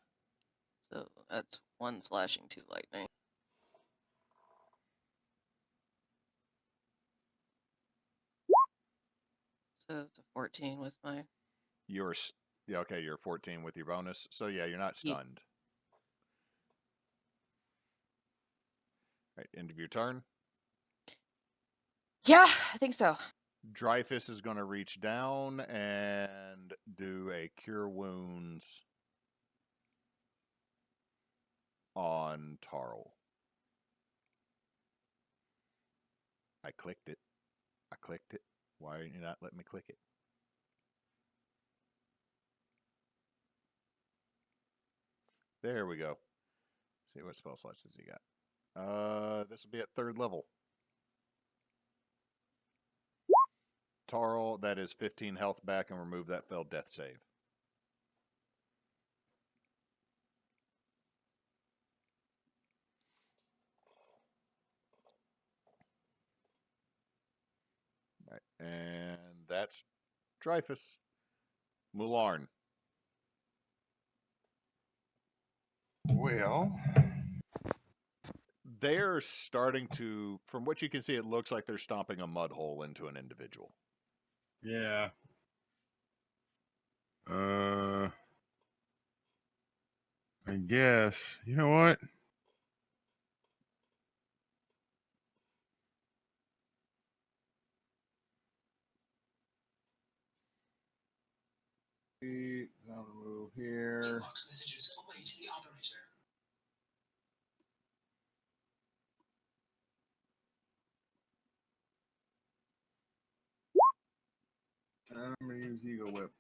So that's 1 slashing, 2 lightning. So it's a 14 with my... Yeah, okay, you're 14 with your bonus. So yeah, you're not stunned. Right, end of your turn. Yeah, I think so. Dreyfus is going to reach down and do a Cure Wounds on Tarl. I clicked it. Why are you not letting me click it? There we go. See what spell slots does he got? This will be at 3rd level. Tarl, that is 15 health back, and remove that failed death save. Right, and that's Dreyfus. Mularn. Well, They're starting to, from what you can see, it looks like they're stomping a mud hole into an individual. yeah. I guess. You know what? I'll move here. Messages await the operator. I'm gonna use Eagle Whip.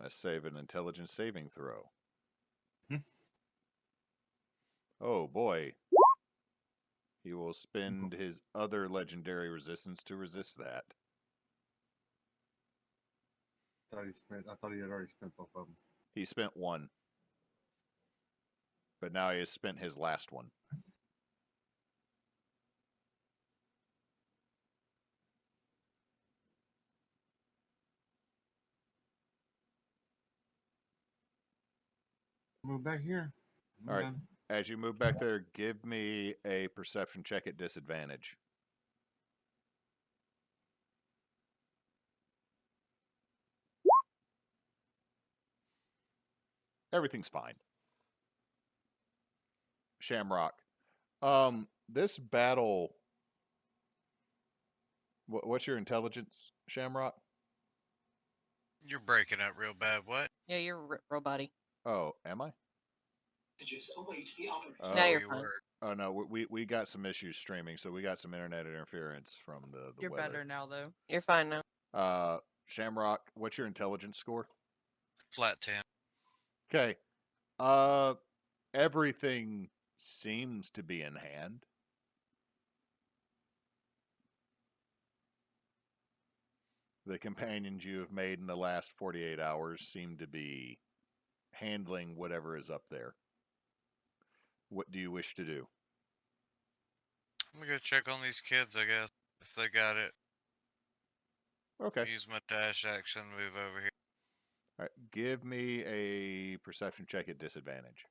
Let's save an intelligence saving throw. Hmm. Oh boy. He will spend his other legendary resistance to resist that. I thought he had already spent both of them. He spent 1. But now he has spent his last one. Move back here. All right. As you move back there, give me a perception check at disadvantage. Everything's fine. Shamrock. This battle. What's your intelligence, Shamrock? You're breaking up real bad. What? Yeah, you're robot-y. Oh, am I? Messages await the operator. Now Oh, you're you fine. were. Oh no, we got some issues streaming, so we got some internet interference from the You're weather. better now, though. You're fine now. Shamrock, what's your intelligence score? Flat 10. Okay. Everything seems to be in hand. The companions you have made in the last 48 hours seem to be handling whatever is up there. What do you wish to do? I'm gonna go check on these kids, I guess. If they got it. Okay. Use my dash action, move over here. All right. Give me a perception check at disadvantage.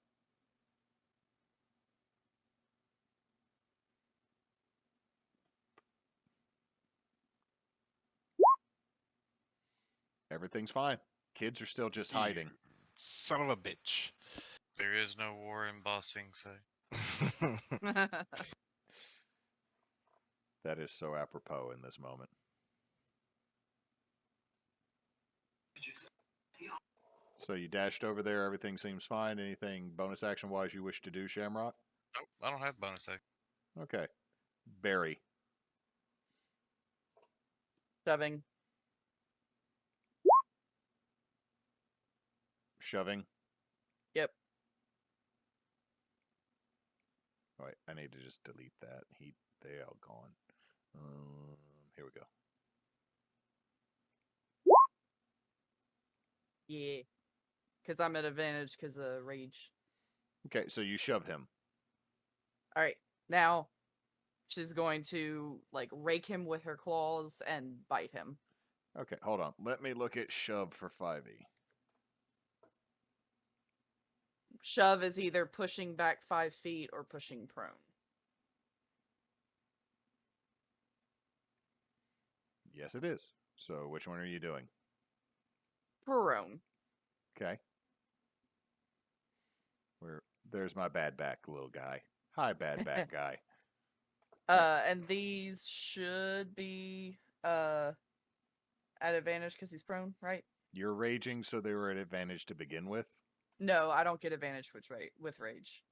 Everything's fine. Kids are still just You hiding. Son of a bitch. There is no war in Bossing, so That is so apropos in this moment. So you dashed over there. Everything seems fine. Anything bonus action wise you wish to do, Shamrock? nope, I don't have bonus action. Okay. Barry. Shoving. Shoving. Yep. Wait, I need to just delete that. They all gone. Here we go. Yeah. Because I'm at advantage because of rage. Okay, so you shove him. All right. Now, she's going to, like, rake him with her claws and bite him. Okay, hold on. Let me look at shove for 5e. Shove is either pushing back 5 feet or pushing prone. Yes, it is. So which one are you doing? Prone. Okay. There's my bad back little guy. Hi, bad back guy. And these should be at advantage because he's prone, right? You're raging, so they were at advantage to begin with. No, I don't get advantage with rage.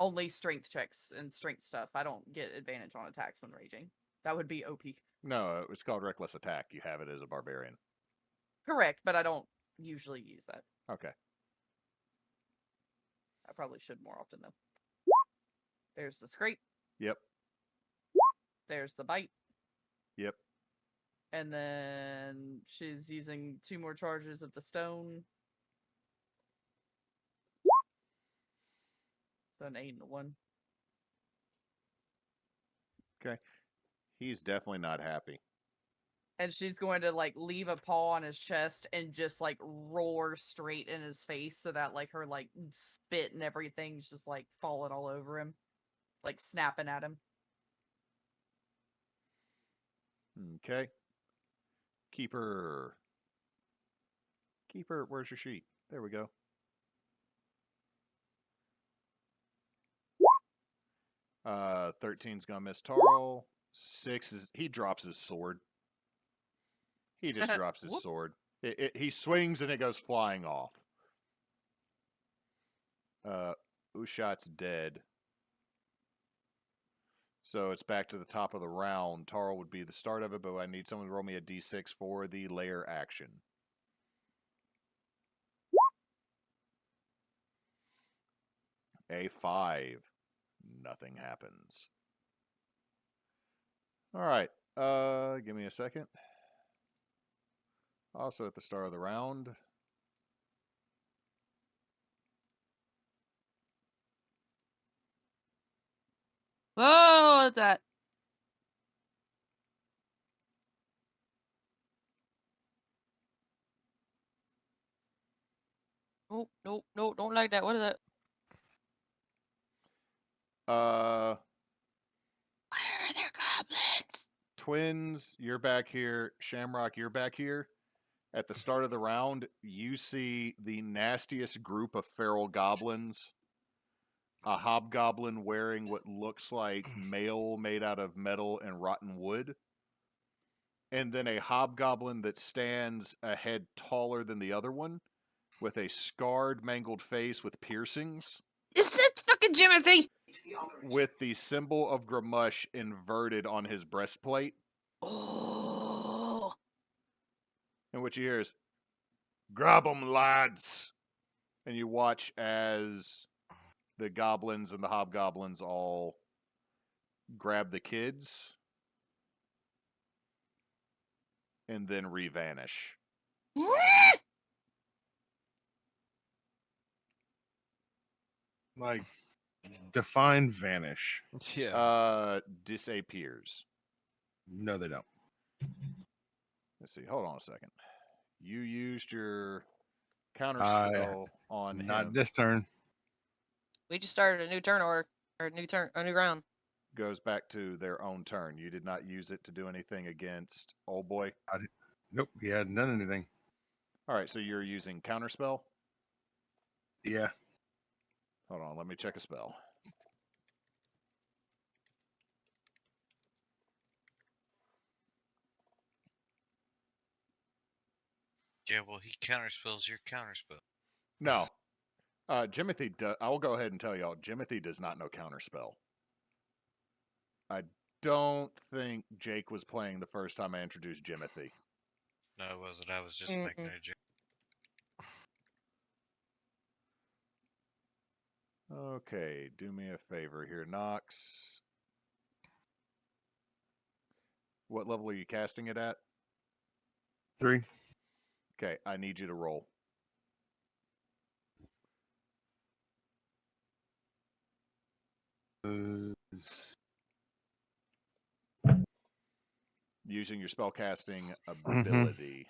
Only strength checks and strength stuff. I don't get advantage on attacks when raging. That would be OP. No, it's called reckless attack. You have it as a barbarian. Correct, but I don't usually use that. Okay. I probably should more often though. There's the scrape. Yep. There's the bite. Yep. And then she's using 2 more charges of the stone. So an 8 and a 1. Okay. He's definitely not happy. And she's going to like leave a paw on his chest and just like roar straight in his face so that like her like spit and everything's just like falling all over him. Like snapping at him. Okay. Keeper. Keeper, where's your sheet? There we go. Uh, 13's gonna miss Tarl. 6 is he drops his sword. He just drops his Whoop. sword. He swings and it goes flying off. Ushot's dead. So it's back to the top of the round. Tarl would be the start of it, but I need someone to roll me a d6 for the lair action. A 5. Nothing happens. All right. Give me a second. Also at the start of the round. Whoa, what's that? Oh, no, no, don't like that. What is that? Uh, Where are their goblins? Twins, you're back here. Shamrock, you're back here. At the start of the round, you see the nastiest group of feral goblins. A hobgoblin wearing what looks like mail made out of metal and rotten wood. And then a hobgoblin that stands a head taller than the other one, with a scarred, mangled face with piercings, Is this fucking Jimothy? with the symbol of Gramush inverted on his breastplate. Oh. And what you hear is, "Grab 'em, lads!" And you watch as the goblins and the hobgoblins all grab the kids and then re-vanish. Like, define vanish. Yeah. Disappears. No, they don't. Let's see. Hold on a second. You used your counter I- spell on Not him. this turn. We just started a new turn order. Or a new round. Goes back to their own turn. You did not use it to do anything against Old Boy. Nope, he hadn't done anything. All right, so you're using counterspell? Yeah. Hold on, let me check a spell. Yeah, well, he counterspells your counterspell. No. Jimothy, I will go ahead and tell y'all, Jimothy does not know counterspell. I don't think Jake was playing the first time I introduced Jimothy. No, it wasn't. I was just making a joke. Okay, do me a favor here, Nox. What level are you casting it at? 3. Okay, I need you to roll. Using your spellcasting ability.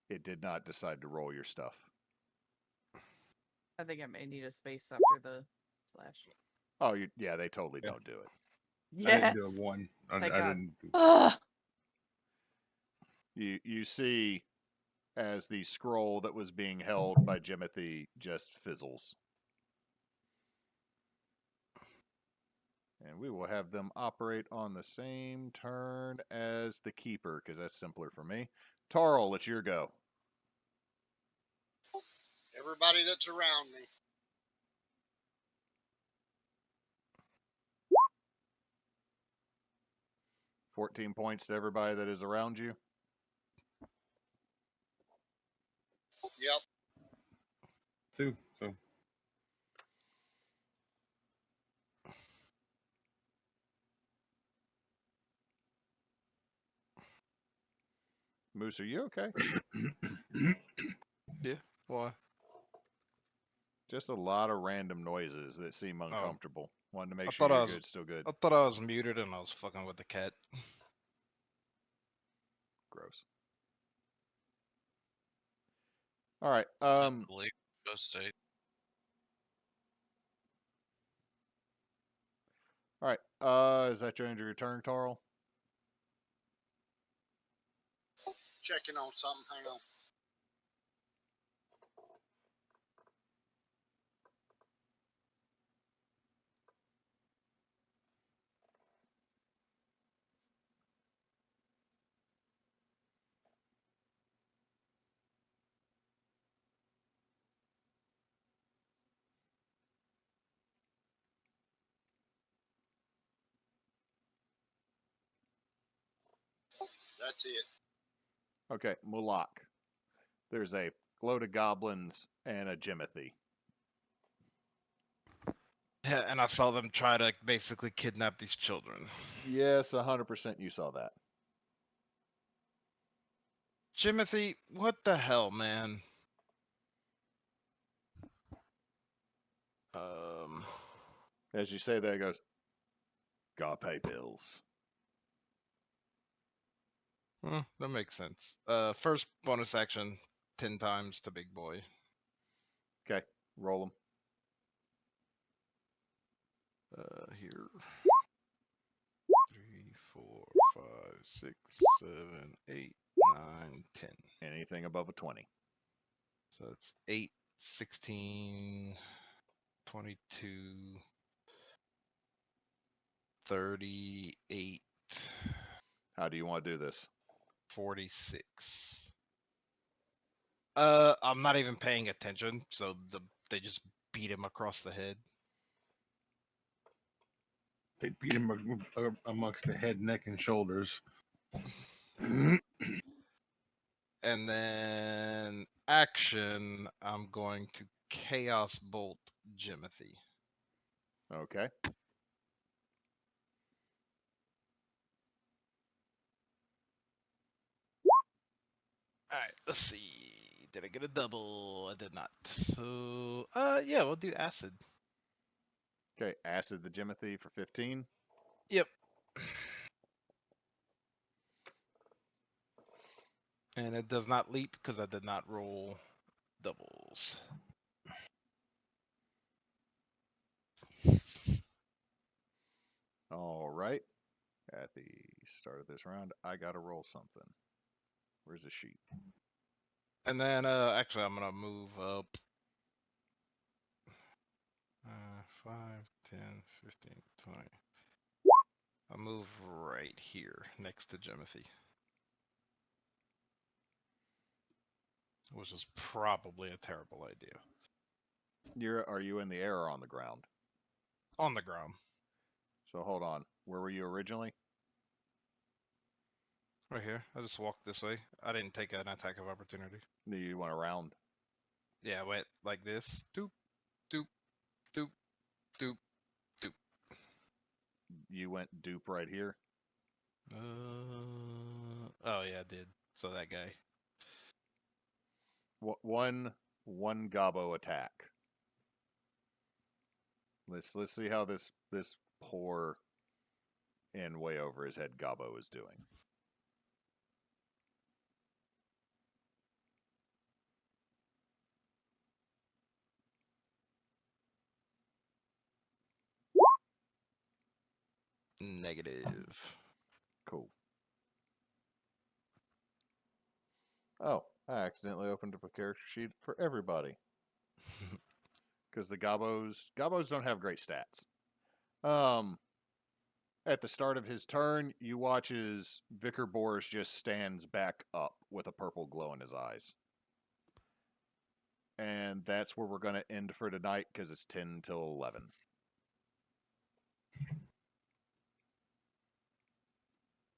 It did not decide to roll your stuff. I think I may need a space after the slash. Oh, yeah, they totally Yeah. don't do it. I didn't Yes. do a 1. I Thank God. didn't. Ugh. You see as the scroll that was being held by Jimothy just fizzles. And we will have them operate on the same turn as the keeper, because that's simpler for me. Tarl, it's your go. Everybody that's around me. $14 points to everybody that is around you. Yep. 2. So Moose, are you okay? Yeah. Why? Just a lot of random noises that seem uncomfortable. Wanted to make I sure thought I you're was- good, still good. I thought I was muted and I was fucking with the cat. Gross. All right. I believe both state. All right. Is that your end of your turn, Tarl? Checking on something. Hang on. That's it. Okay, Mulak. There's a load of goblins and a Jimothy. Yeah, and I saw them try to basically kidnap these children. Yes, 100% you saw that. Jimothy, what the hell, man? As you say that, it goes, gotta pay bills. That makes sense. First bonus action, 10 times to big boy. Okay, roll them. Here. 3, 4, 5, 6, 7, 8, 9, 10. Anything above a 20. So it's 8, 16, 22, 38, How do you want to do this? 46. I'm not even paying attention, so they just beat him across the head. they beat him amongst the head, neck, and shoulders. And then action, I'm going to Chaos Bolt Jimothy. Okay. Alright, let's see. Did I get a double? I did not. So, yeah, we'll do acid. Okay, acid the Jimothy for 15. Yep. And it does not leap because I did not roll doubles. at the start of this round, I gotta roll something. Where's the sheet? And then, actually, I'm gonna move up 5, 10, 15, 20. I'll move right here next to Jimothy. Which is probably a terrible idea. Are you in the air or on the ground? On the ground. So hold on. Where were you originally? Right here. I just walked this way. I didn't take an attack of opportunity. Do you want a round? Yeah, I went like this. Doop, doop, doop, doop, doop. You went dupe right here. Oh yeah, I did. So that guy. One gobbo attack. Let's see how this poor and way over his head gobbo is doing. Negative. Cool. Oh, I accidentally opened up a character sheet for everybody. Because the gobbos don't have great stats. At the start of his turn, you watch as Vicar Boris just stands back up with a purple glow in his eyes. And that's where we're going to end for tonight because it's 10 till 11.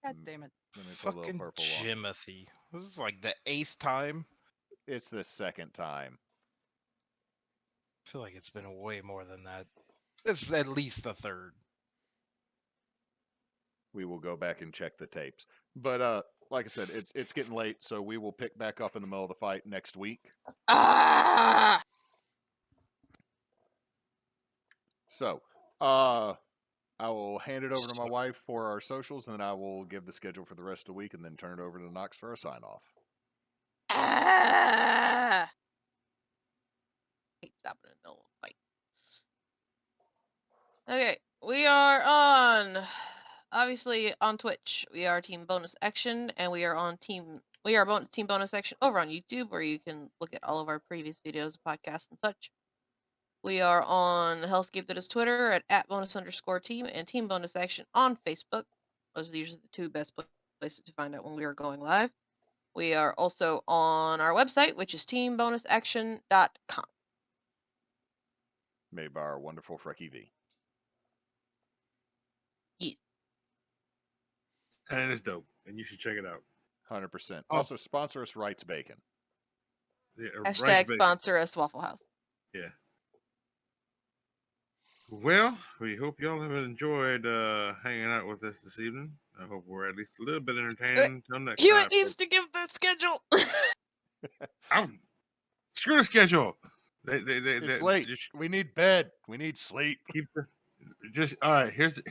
God damn it. Let me put a little Fucking purple on. Jimothy. This is like the 8th time. It's the second time. I feel like it's been way more than that. It's at least the 3rd. We will go back and check the tapes. But like I said, it's getting late, so we will pick back up in the middle of the fight next week. Ah! So, I will hand it over to my wife for our socials, and then I will give the schedule for the rest of the week, and then turn it over to Knox for a sign-off. Ah! Hate stopping in the middle of a fight. Okay, we are obviously on Twitch. We are Team Bonus Action, and we are Team Bonus Action over on YouTube, where you can look at all of our previous videos, podcasts, and such. We are on Hellscape that is Twitter at @bonus_team and Team Bonus Action on Facebook. Those are usually the two best places to find out when we are going live. We are also on our website, which is teambonusaction.com. Made by our wonderful FrekiIV. Yes. And it is dope, and you should check it out. 100%. Oh. Also, sponsor us Wrights Bacon. Yeah, Hashtag sponsor us, Waffle House. Yeah. Well, we hope y'all have enjoyed hanging out with us this evening. I hope we're at least a little bit entertaining until next Hewitt time. needs to give the schedule. Screw the schedule. It's late. We need bed. We need sleep. All right. Here's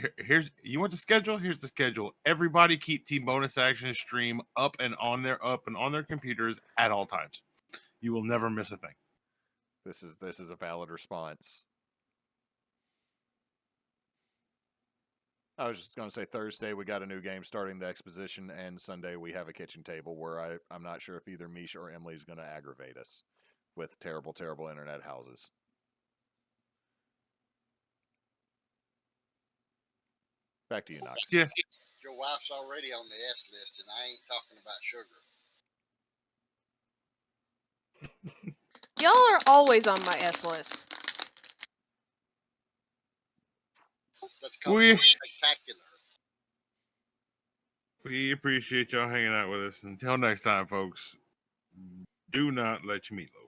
you want the schedule? Here's the schedule. Everybody keep Team Bonus Action stream up and on their computers at all times. You will never miss a thing. This is a valid response. I was just going to say Thursday we got a new game starting the exposition, and Sunday we have a kitchen table where I'm not sure if either Misha or Emily is going to aggravate us with terrible, terrible internet houses. Back to you, Knox. Yeah. Your wife's already on the S list, and I ain't talking about sugar. Y'all are always on my S list. That's called spectacular. We appreciate y'all hanging out with us. Until next time, folks, do not let your meatloaf